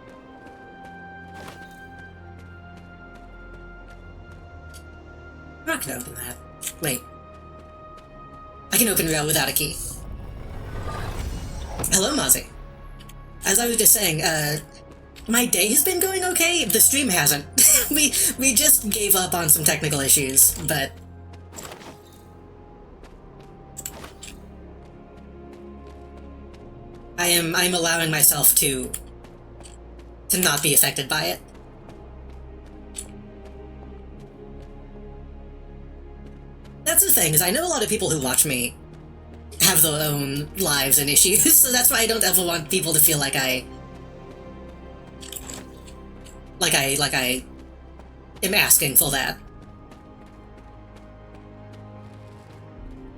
I'm not gonna open that. Wait. I can open Rail without a key. Hello, Mozzie. As I was just saying, my day has been going okay, the stream hasn't. we just gave up on some technical issues, but I'm allowing myself to not be affected by it. That's the thing, is I know a lot of people who watch me have their own lives and issues, so that's why I don't ever want people to feel like I am asking for that.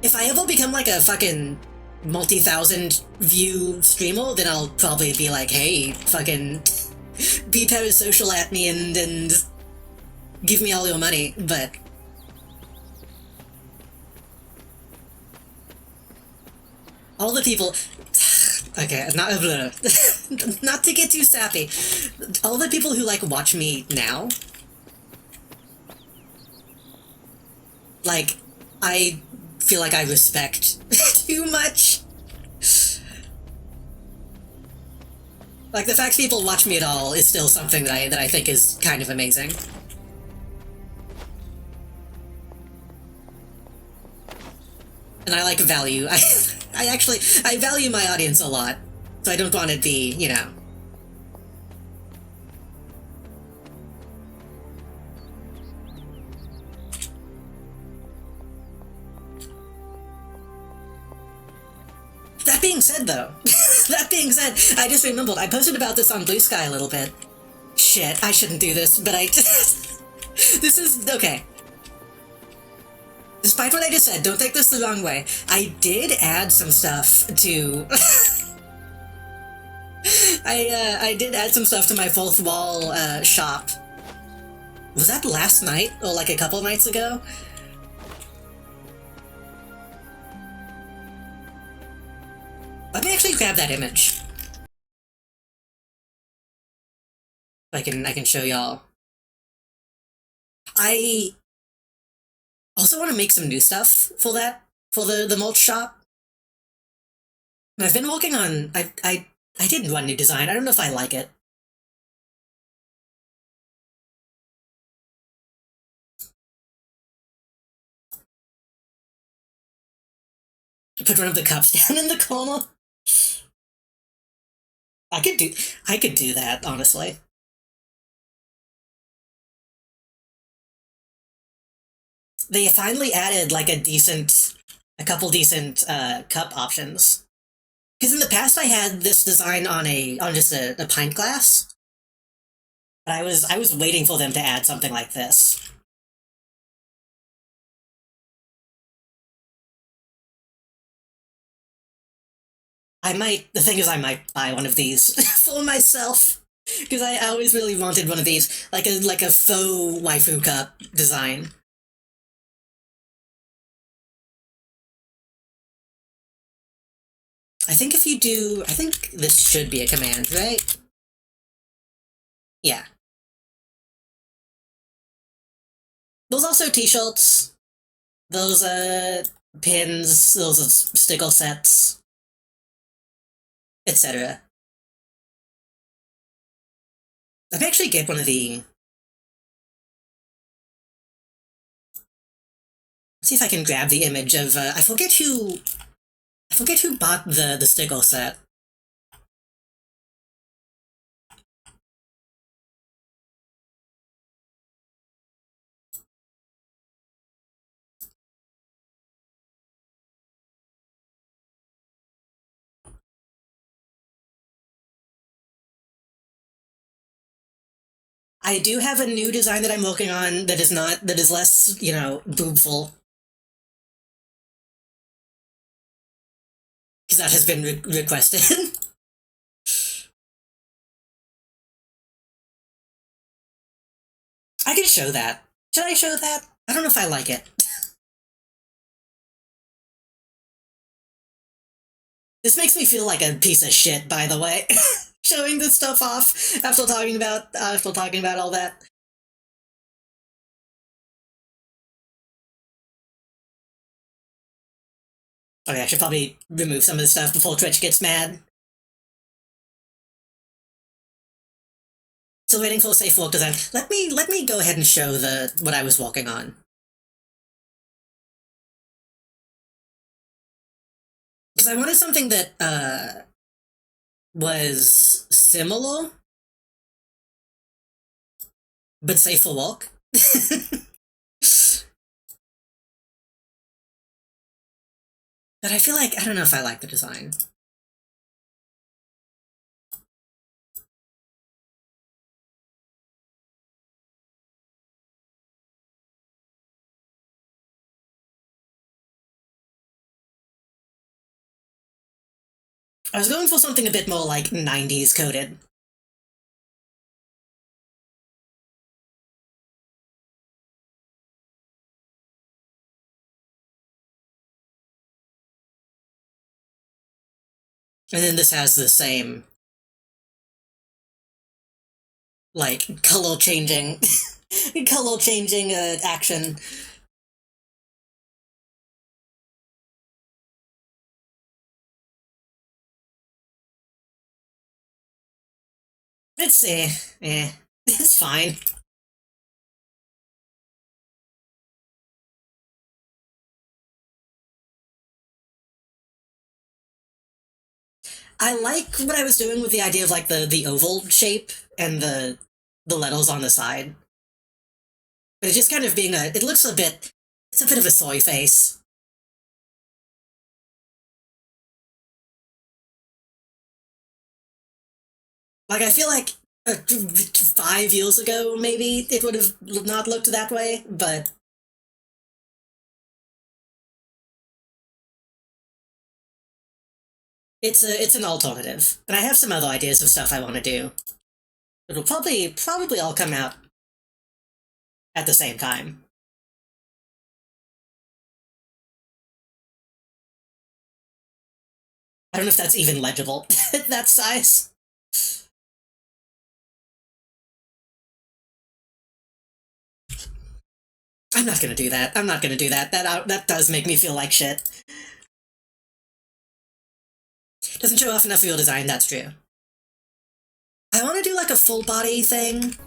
If I ever become like a fucking multi-thousand view streamer, then I'll probably be like, hey, fucking be parasocial at me and give me all your money, but all the people... Okay, not to get too sappy. All the people who, like, watch me now... Like, I feel like I respect too much. Like, the fact people watch me at all is still something that I think is kind of amazing. And I, like, value... I value my audience a lot, so I don't want to be, you know... That being said, though, I just remembered, I posted about this on Blue Sky a little bit. Shit, I shouldn't do this, but I just... This is... okay. Despite what I just said, don't take this the wrong way, I did add some stuff to... I did add some stuff to my fourth wall, shop. Was that last night, or like a couple nights ago? Let me actually grab that image. I can show y'all. I also want to make some new stuff for the mulch shop. And I've been working on, I did one new design, I don't know if I like it. Put one of the cups down in the corner. I could do that, honestly. They finally added like a couple decent cup options. Because in the past I had this design on just a pint glass. But I was waiting for them to add something like this. The thing is I might buy one of these for myself. Because I always really wanted one of these, like a faux waifu cup design. I think this should be a command, right? Yeah. Those also t-shirts. Those, pins, those sticker sets, etc. I may actually get one of the... Let's see if I can grab the image of, I forget who bought the sticker set. I do have a new design that I'm working on that is less, boobful. Because that has been requested. I can show that. Should I show that? I don't know if I like it. This makes me feel like a piece of shit, by the way. Showing this stuff off after talking about all that. Okay, I should probably remove some of this stuff before Twitch gets mad. Still waiting for a safe work design. Let me go ahead and show what I was working on. Because I wanted something that was similar, but safe for work. But I feel like, I don't know if I like the design. I was going for something a bit more like 90s coded. And then this has the same, like, color changing action. It's, it's fine. I like what I was doing with the idea of, like, the oval shape and the letters on the side. But it's just kind of being it looks it's a bit of a soy face. Like, I feel like 5 years ago, maybe, it would have not looked that way, but... It's an alternative. And I have some other ideas of stuff I want to do. It'll probably all come out at the same time. I don't know if that's even legible at that size. I'm not gonna do that. I'm not gonna do that. That does make me feel like shit. Doesn't show off enough of your design, that's true. I want to do like a full body thing.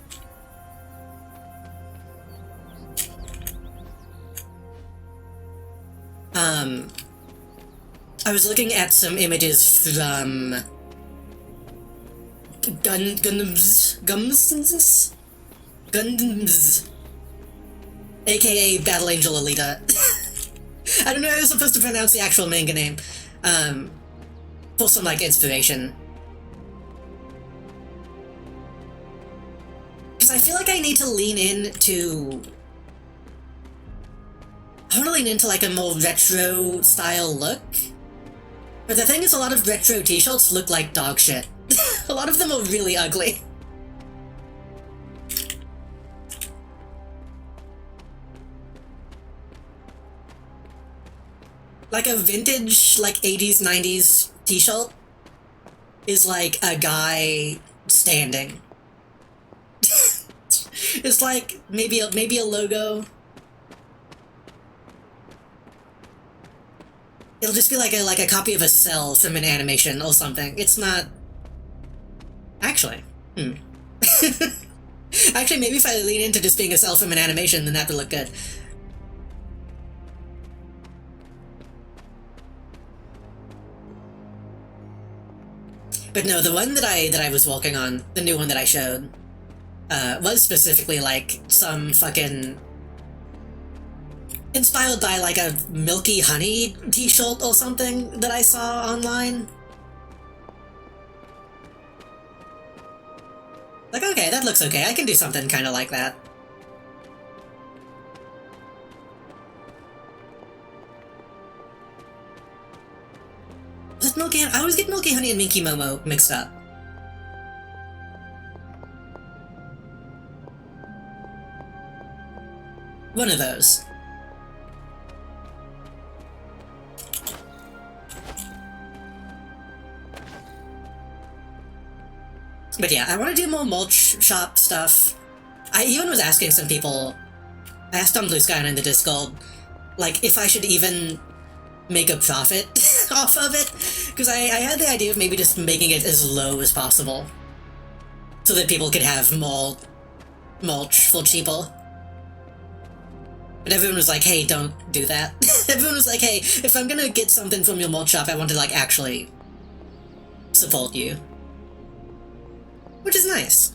I was looking at some images from Gundams, aka Battle Angel Alita. I don't know how I was supposed to pronounce the actual manga name. For some, like, inspiration. Because I feel like I need to lean into... I want to lean into, like, a more retro-style look. But the thing is, a lot of retro t-shirts look like dog shit. A lot of them are really ugly. Like, a vintage, like, 80s, 90s t-shirt is like a guy standing. It's like maybe a logo, It'll just be like a copy of a cell from an animation or something. It's not... Actually. Actually, maybe if I lean into just being a cell from an animation, then that would look good. But no, the one that I was walking on, the new one that I showed, was specifically like some fucking... inspired by like a milky honey t-shirt or something that I saw online. Like, okay, that looks okay. I can do something kind of like that. Was it Milky Honey? I always get Milky Honey and Minky Momo mixed up. One of those. But yeah, I want to do more mulch shop stuff. I even was asking some people, I asked on Blue Sky and in the Discord, like, if I should even make a profit off of it, because I had the idea of maybe just making it as low as possible, so that people could have more mulch for cheaper. But everyone was like, hey, don't do that. Everyone was like, hey, if I'm gonna get something from your mulch shop, I want to, like, actually support you. Which is nice.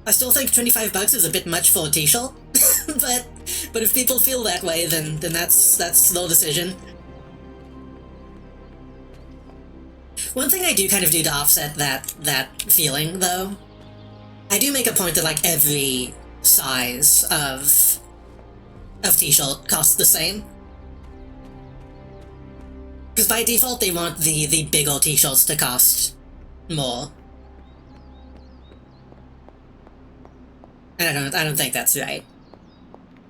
I still think 25 bucks is a bit much for a t-shirt, but if people feel that way, then that's their decision. One thing I do kind of do to offset that feeling, though, I do make a point that, like, every size of t-shirt costs the same. Because by default, they want the bigger t-shirts to cost more. And I don't think that's right.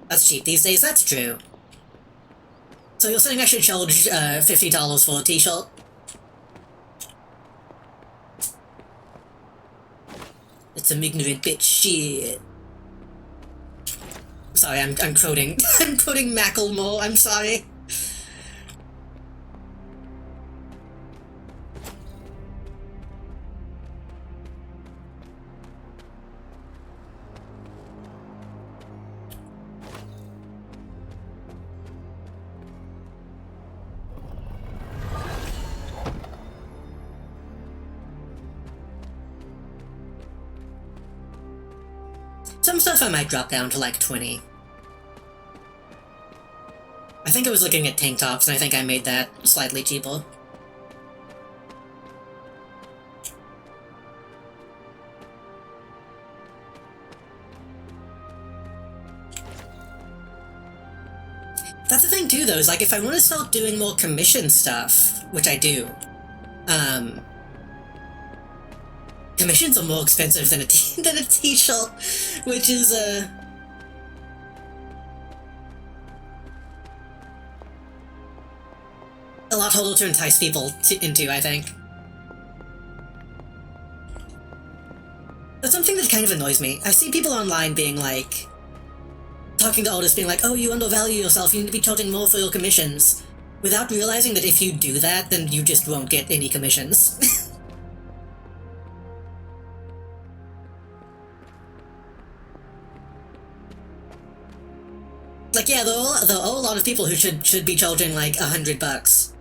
That's cheap these days, that's true. So you're saying I should charge $50 for a t-shirt? It's some ignorant bitch shit. Sorry, I'm quoting I'm quoting Macklemore, I'm sorry. Some stuff I might drop down to like 20. I think I was looking at tank tops, and I think I made that slightly cheaper. That's the thing too, though, is like if I want to start doing more commission stuff, which I do, commissions are more expensive than a t-shirt, which is a lot harder to entice people into, I think. That's something that kind of annoys me. I see people online being like, talking to artists being like, oh, you undervalue yourself, you need to be charging more for your commissions, without realizing that if you do that, then you just won't get any commissions. Like, yeah, there are a lot of people who should be charging like $100,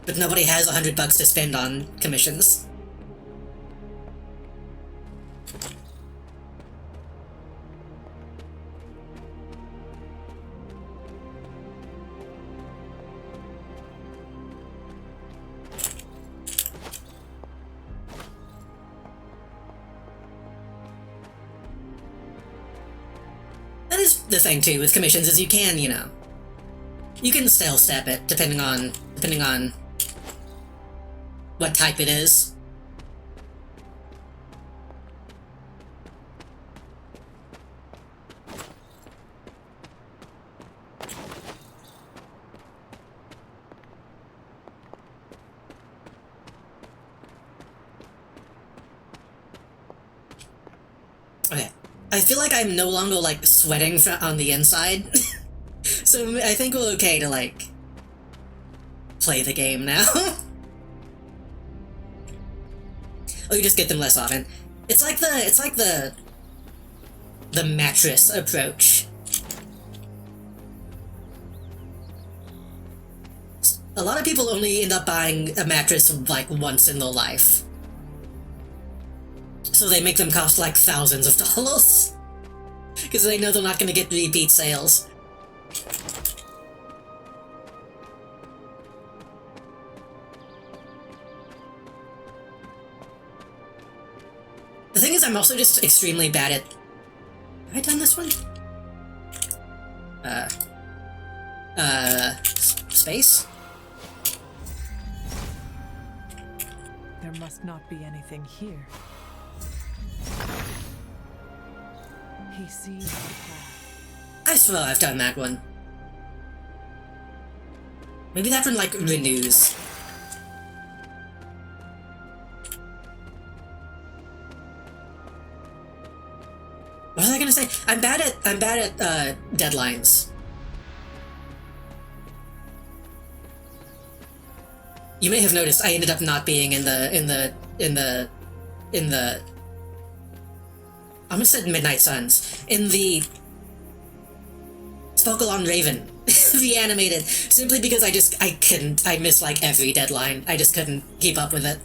but nobody has $100 to spend on commissions. That is the thing too with commissions, is you can, you know, you can sales step it depending on what type it is. Okay. I feel like I'm no longer, like, sweating on the inside. So I think we're okay to, like, play the game now. Or you just get them less often. It's like the mattress approach. A lot of people only end up buying a mattress like once in their life. So they make them cost like thousands of dollars. Because they know they're not going to get repeat sales. The thing is, I'm also just extremely bad at... Have I done this one? Space? There must not be anything here. He sees the path. I swear I've done that one. Maybe that one, like, renews. What was I gonna say? I'm bad at deadlines. You may have noticed I ended up not being in the I almost said Midnight Suns. In the Spokelon Raven, the animated, simply because I missed like every deadline. I just couldn't keep up with it.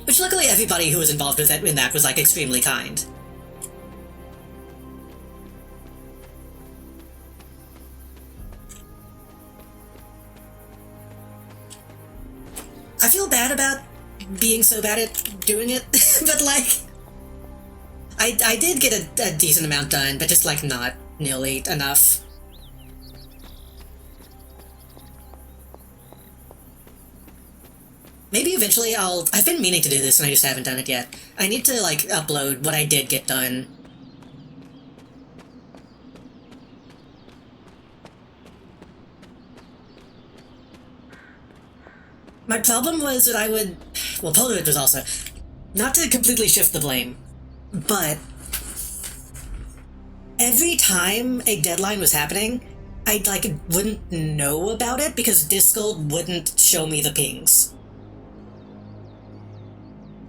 Which luckily everybody who was involved with it in that was like extremely kind. I feel bad about being so bad at doing it, but like, I did get a decent amount done, but just like not nearly enough. Maybe eventually I've been meaning to do this and I just haven't done it yet. I need to like upload what I did get done. My problem was that well, part of it was also, not to completely shift the blame, but every time a deadline was happening, I like wouldn't know about it because Discord wouldn't show me the pings.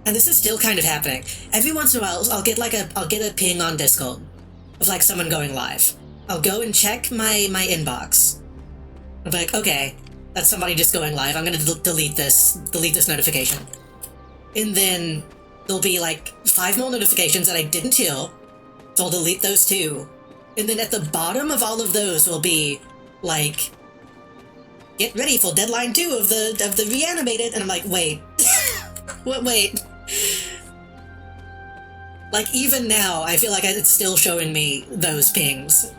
And this is still kind of happening. Every once in a while, I'll get a ping on Discord of like someone going live. I'll go and check my inbox. I'm like, okay, that's somebody just going live. I'm gonna delete this notification. And then there'll be like 5 more notifications that I didn't hear, so I'll delete those too. And then at the bottom of all of those will be like, get ready for deadline 2 of the reanimated, and I'm like, wait, wait. Like even now, I feel like it's still showing me those pings.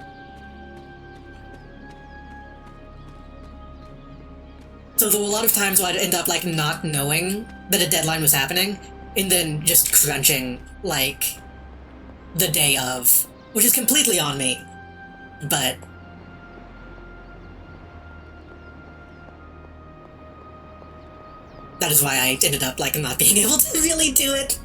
So there were a lot of times where I'd end up like not knowing that a deadline was happening, and then just crunching like the day of, which is completely on me. But that is why I ended up like not being able to really do it.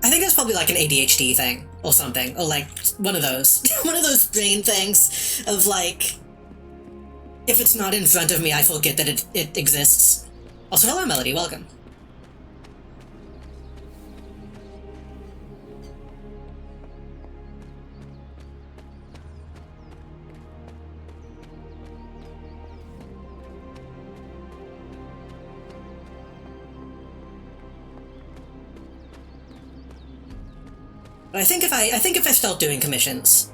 I think that's probably like an ADHD thing or something, or like one of those brain things of like, if it's not in front of me, I forget that it exists. Also, hello Melody, welcome. But I think if I start doing commissions,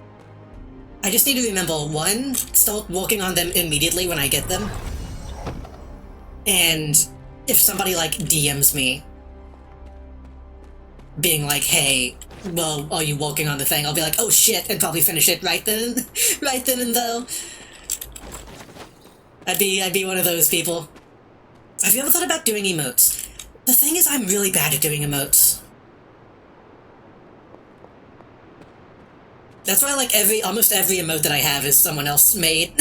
I just need to remember, 1, start working on them immediately when I get them. And if somebody like DMs me, being like, hey, well, are you working on the thing? I'll be like, oh shit, and probably finish it right then, right then and there. I'd be one of those people. Have you ever thought about doing emotes? The thing is, I'm really bad at doing emotes. That's why, like, almost every emote that I have is someone else made.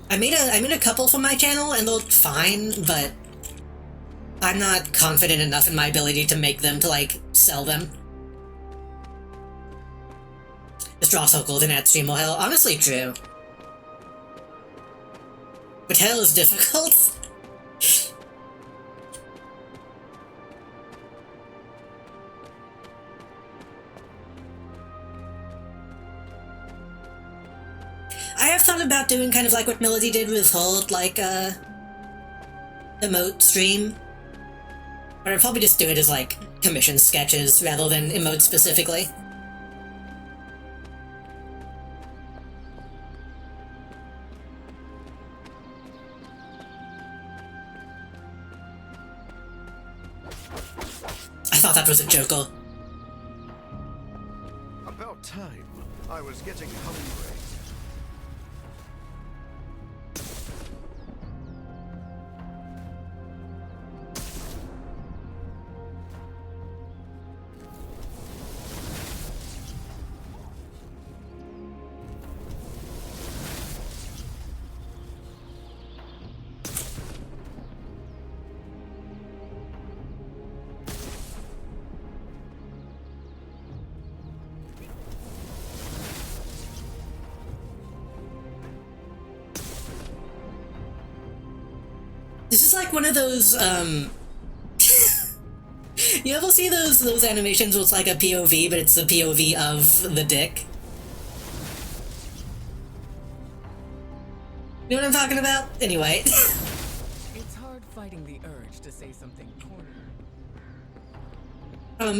I made a couple for my channel and they looked fine, but I'm not confident enough in my ability to make them to, like, sell them. Is draw so golden at stream or hell? Honestly, true. But hell is difficult. I have thought about doing kind of like what Melody did with Hold, like, emote stream. But I'd probably just do it as, like, commission sketches rather than emote specifically. I thought that was a joke. About time. I was getting hungry. This is like one of those, you ever see those animations where it's like a POV, but it's the POV of the dick? You know what I'm talking about? Anyway. It's hard fighting the urge to say something corny.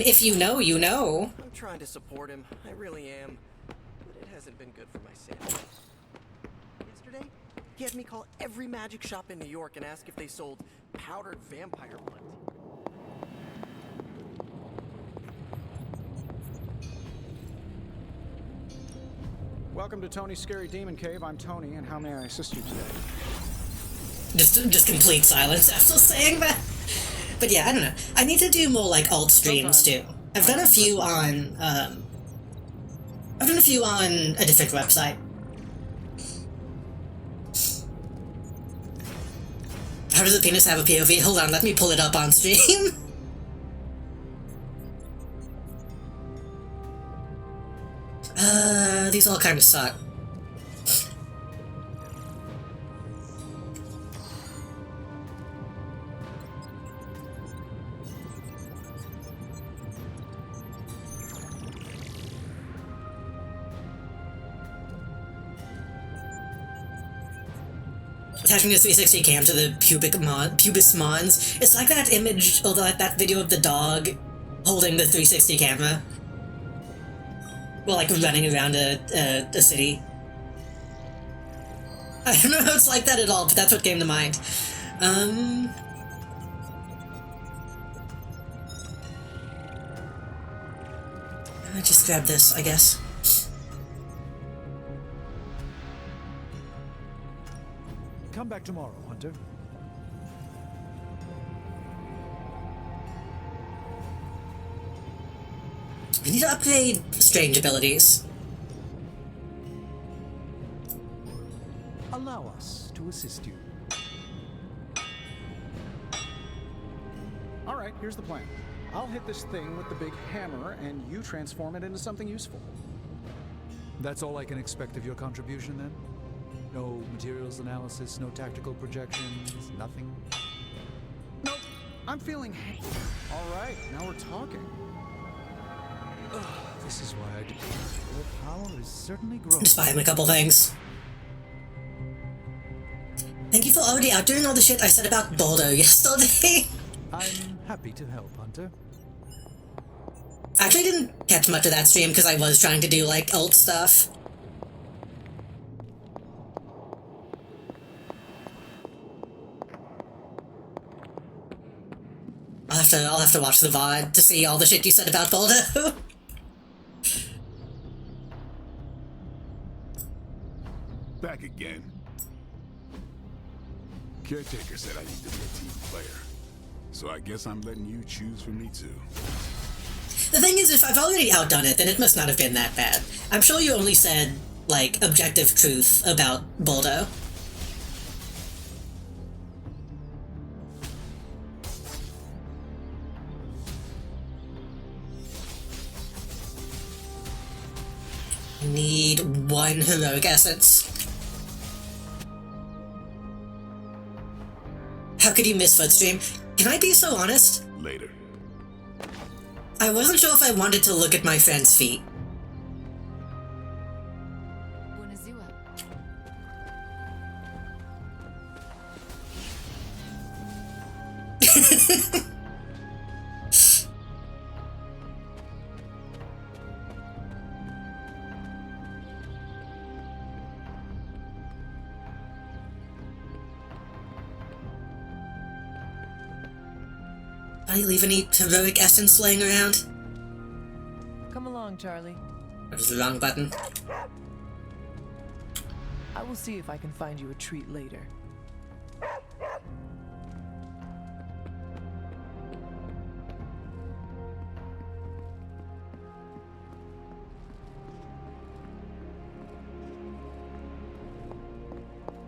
If you know, you know. I'm trying to support him. I really am. But it hasn't been good for my sanity. Yesterday, he had me call every magic shop in New York and ask if they sold powdered vampire blood. Welcome to Tony's Scary Demon Cave. I'm Tony, and how may I assist you today? Just complete silence after saying that. But yeah, I don't know. I need to do more like alt streams too. I've done a few on a different website. How does the penis have a POV? Hold on, let me pull it up on stream. These all kind of suck. Attaching the 360 cam to the pubis mons. It's like that image, or that video of the dog holding the 360 camera. Well, like running around a city. I don't know if it's like that at all, but that's what came to mind. I just grab this, I guess. Come back tomorrow, Hunter. We need to upgrade strange abilities. Allow us to assist you. All right, here's the plan. I'll hit this thing with the big hammer, and you transform it into something useful. That's all I can expect of your contribution, then? No materials analysis, no tactical projections, nothing? Nope, I'm feeling... All right, now we're talking. This is why I did. Your power is certainly growing. Just buy him a couple things. Thank you for already outdoing all the shit I said about Baldo yesterday. I'm happy to help, Hunter. I actually didn't catch much of that stream because I was trying to do, like, alt stuff. I'll have to watch the VOD to see all the shit you said about Boldo. Back again. Caretaker said I need to be a team player. So I guess I'm letting you choose for me too. The thing is, if I've already outdone it, then it must not have been that bad. I'm sure you only said, like, objective truth about Boldo. I need one heroic essence. How could you miss Footstream? Can I be so honest? Later. I wasn't sure if I wanted to look at my friend's feet. Buonazua. Did I leave any heroic essence laying around? Come along, Charlie. That was the wrong button. I will see if I can find you a treat later.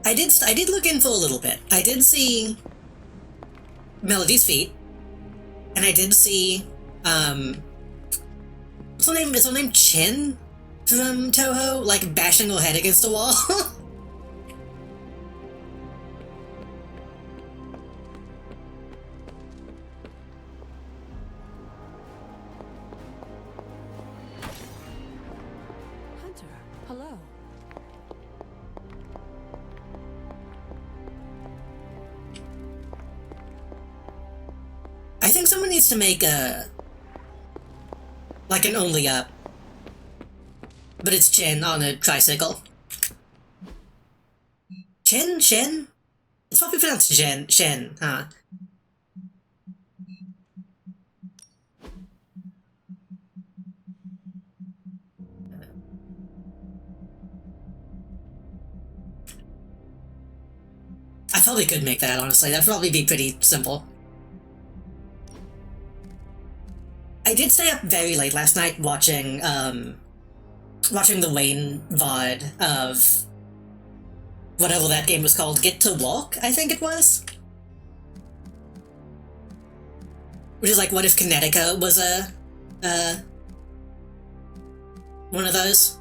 I did look in for a little bit. I did see Melody's feet, and I did see what's her name? Is her name Chin from Toho? Like bashing her head against a wall. Hunter, hello. I think someone needs to make a like an only up, but it's Chin on a tricycle. Chin? It's probably pronounced Shen, huh? I probably could make that, honestly. That'd probably be pretty simple. I did stay up very late last night watching the Wayne VOD of whatever that game was called, Get to Walk, I think it was? Which is like, what if Kinetica was one of those?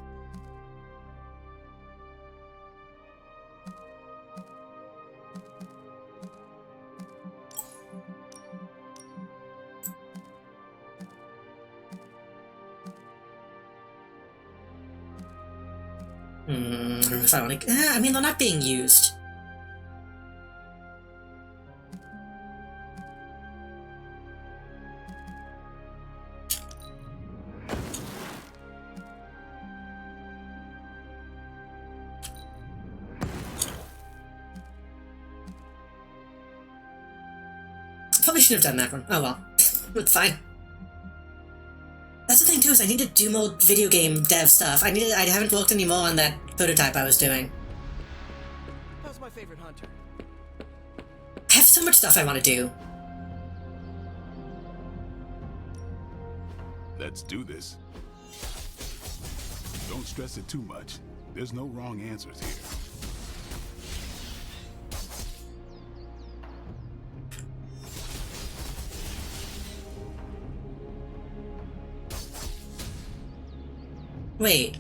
I don't know if I want to... I mean, they're not being used. Probably should have done that one. Oh well. It's fine. That's the thing too, is I need to do more video game dev stuff. I haven't worked any more on that prototype I was doing. How's my favorite hunter? I have so much stuff I want to do. Let's do this. Don't stress it too much. There's no wrong answers here. Wait.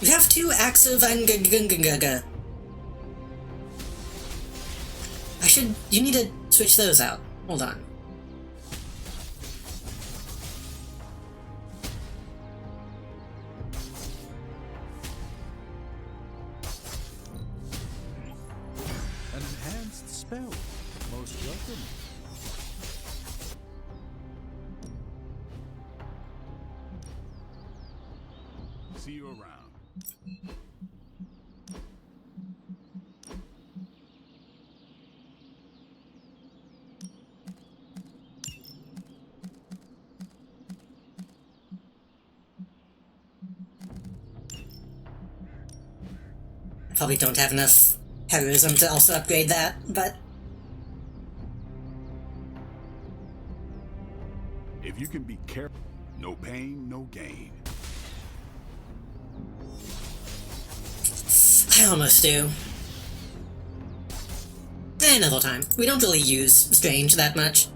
You have two acts of Angagungaga. You need to switch those out. Hold on. An enhanced spell. Most welcome. See you around. probably don't have enough heroism to also upgrade that, but If you can be careful, no pain, no gain. I almost do. Another time. We don't really use Strange that much.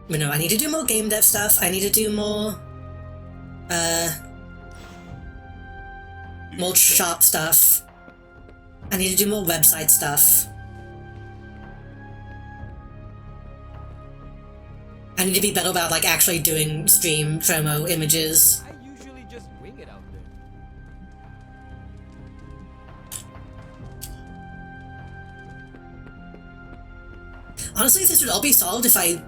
But no, I need to do more game dev stuff. I need to do more, more shop stuff. I need to do more website stuff. I need to be better about, like, actually doing stream promo images. I usually just wing it out there. Honestly, this would all be solved if I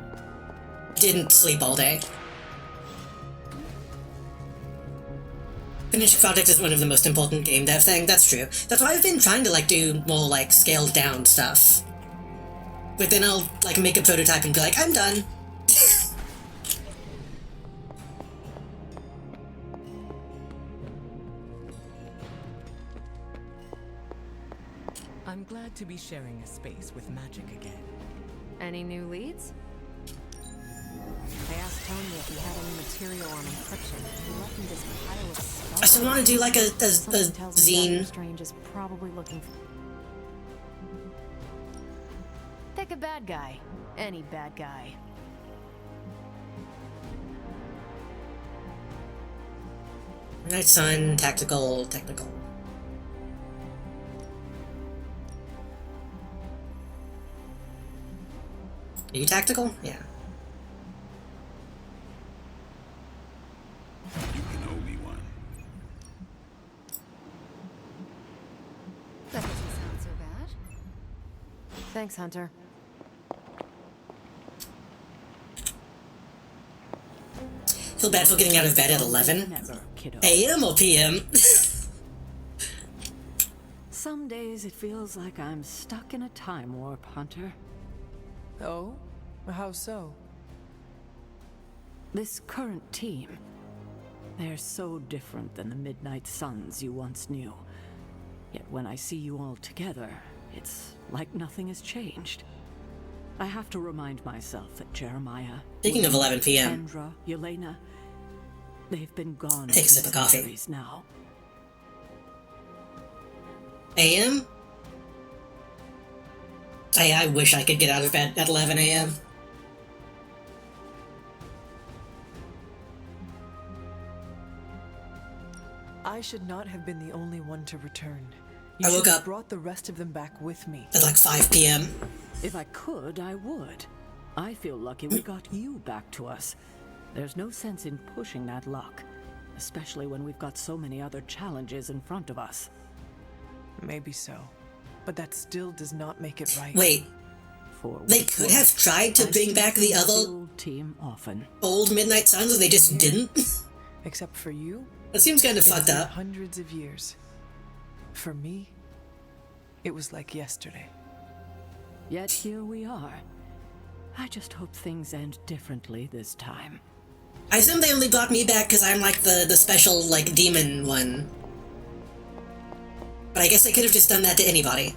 didn't sleep all day. Finished project is one of the most important game dev thing, that's true. That's why I've been trying to, like, do more, like, scaled down stuff. But then I'll, like, make a prototype and be like, I'm done. I'm glad to be sharing a space with magic again. Any new leads? I asked Tony if he had any material on encryption. He left me this pile of stuff. I still want to do, like, a Something tells me Doctor zine. Strange is probably looking for... Pick a bad guy. Any bad guy. Night Sun, tactical, technical. Are you tactical? Yeah. You can owe me one. That doesn't sound so bad. Thanks, Hunter. Feel bad for getting out of bed at 11? Never, kiddo. AM or PM? Some days it feels like I'm stuck in a time warp, Hunter. Oh? How so? This current team, they're so different than the Midnight Suns you once knew. Yet when I see you all together, it's like nothing has changed. I have to remind myself that Jeremiah... Speaking of 11 PM. Kendra, Yelena, they've been gone Take a sip of coffee. centuries now. AM? I wish I could get out of bed at 11 AM. I should not have been the only one to return. I You woke should have up brought the rest of them back with me. at like 5 PM. If I could, I would. I feel lucky we got you back to us. There's no sense in pushing that luck, especially when we've got so many other challenges in front of us. Maybe so. But that still does not make it right. Wait, For they what's could worth, have tried to I bring still back the think of other old team often. old Midnight Suns and they just didn't? Except for you, That seems kind of it's fucked been up. hundreds of years. For me, it was like yesterday. Yet here we are. I just hope things end differently this time. I assume they only brought me back because I'm like the special, like, demon one. But I guess they could have just done that to anybody.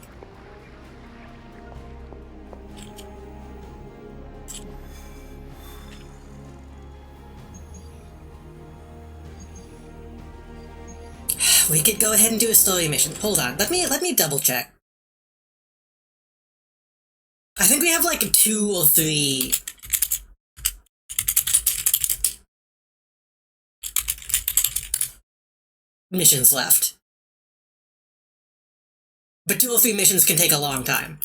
We could go ahead and do a story mission. Hold on, let me double check. I think we have like 2 or 3 missions left. But 2 or 3 missions can take a long time.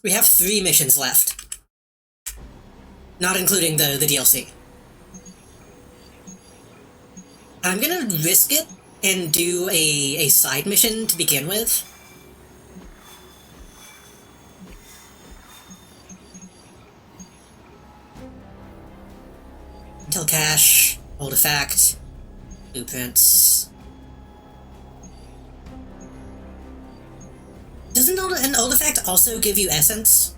We have 3 missions left. Not including the DLC. I'm gonna risk it and do a side mission to begin with. Until Tell cache, old effect, blueprints. Doesn't an old effect also give you essence?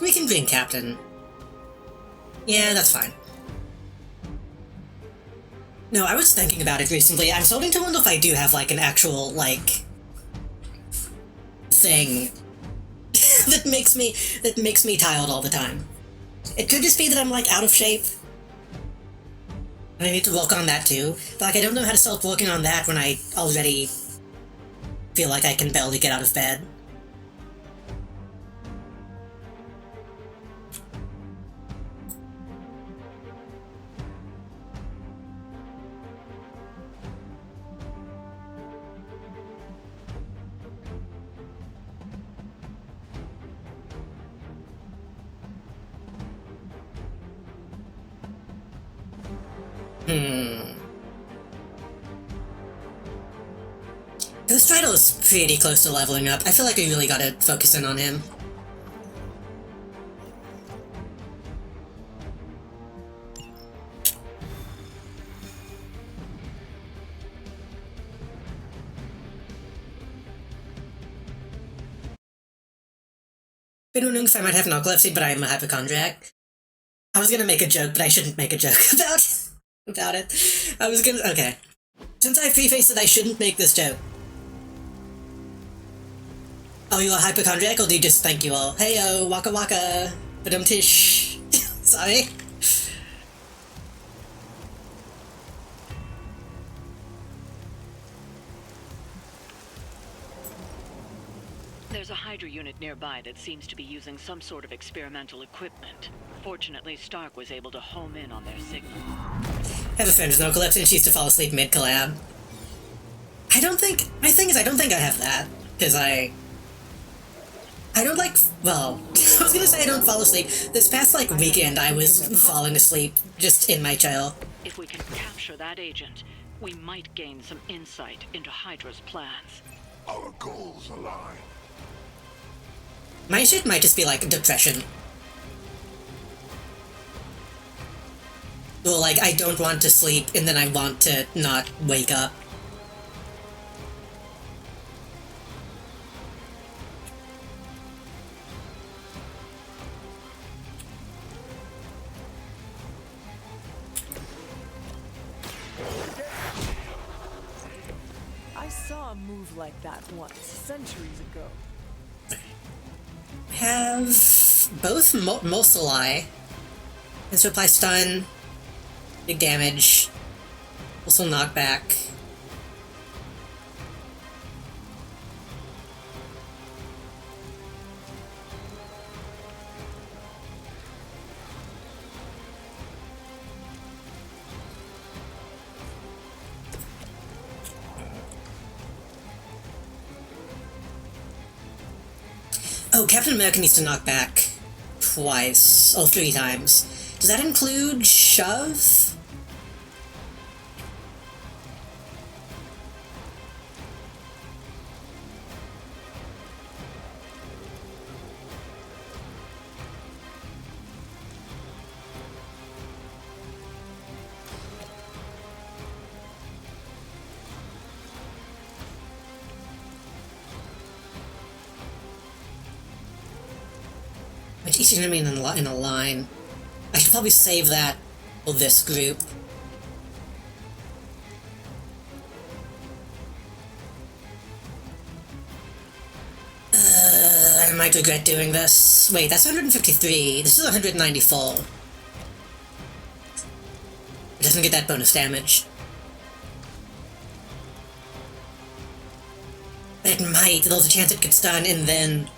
We can bring Captain. Yeah, that's fine. No, I was thinking about it recently. I'm starting to wonder if I do have, like, an actual, like, thing that makes me tired all the time. It could just be that I'm, like, out of shape. And I need to work on that too. But, like, I don't know how to start working on that when I already feel like I can barely get out of bed. Ghost Rider is pretty close to leveling up. I feel like we really gotta focus in on him. Been wondering if I might have narcolepsy, but I am a hypochondriac. I was gonna make a joke, but I shouldn't make a joke about it. Okay. Since I prefaced it, I shouldn't make this joke. Oh, you are hypochondriac, or do you just thank you all? Heyo, waka waka, badum-tish. Sorry. There's a Hydra unit nearby that seems to be using some sort of experimental equipment. Fortunately, Stark was able to home in on their signal. I have a friend with narcolepsy and she used to fall asleep mid-collab. I don't think I have that, because I don't like, well, I was gonna say I don't fall asleep. This past, like, weekend I was falling asleep just in my chair. If we can capture that agent, we might gain some insight into Hydra's plans. Our goals align. My shit might just be, like, depression. Or, like, I don't want to sleep, and then I want to not wake up. I saw a move like that once, centuries ago. Have both Mosulai. And so apply stun, big damage, also knockback. Oh, Captain America needs to knock back twice. Oh, 3 times. Does that include shove? Each enemy in a line. I should probably save that for this group. I might regret doing this. Wait, that's 153. This is 194. It doesn't get that bonus damage. But it might. There's a chance it could stun and then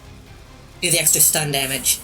do the extra stun damage.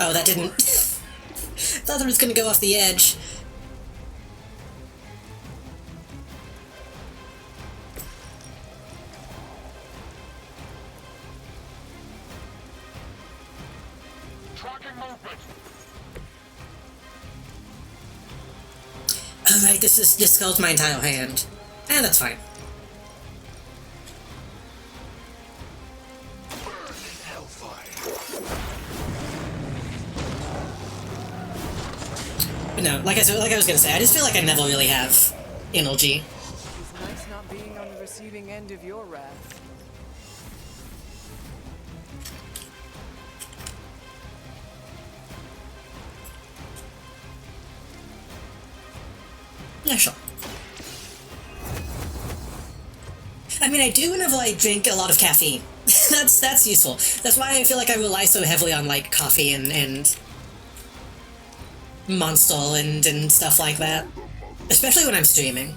Wow, that didn't... Thought it was gonna go off the edge. Oh right, this skulls my entire hand. Eh, that's fine. But no, like I was gonna say, I just feel like I never really have energy. It's nice not being on the receiving end of your wrath. Yeah, sure. I mean, I do whenever I drink a lot of caffeine. that's useful. That's why I feel like I rely so heavily on, like, coffee and Monster and stuff like that. Especially when I'm streaming.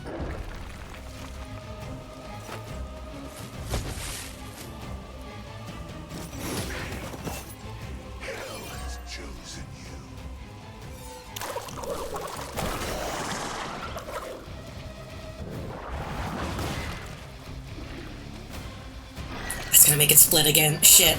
It's gonna make it split again. Shit.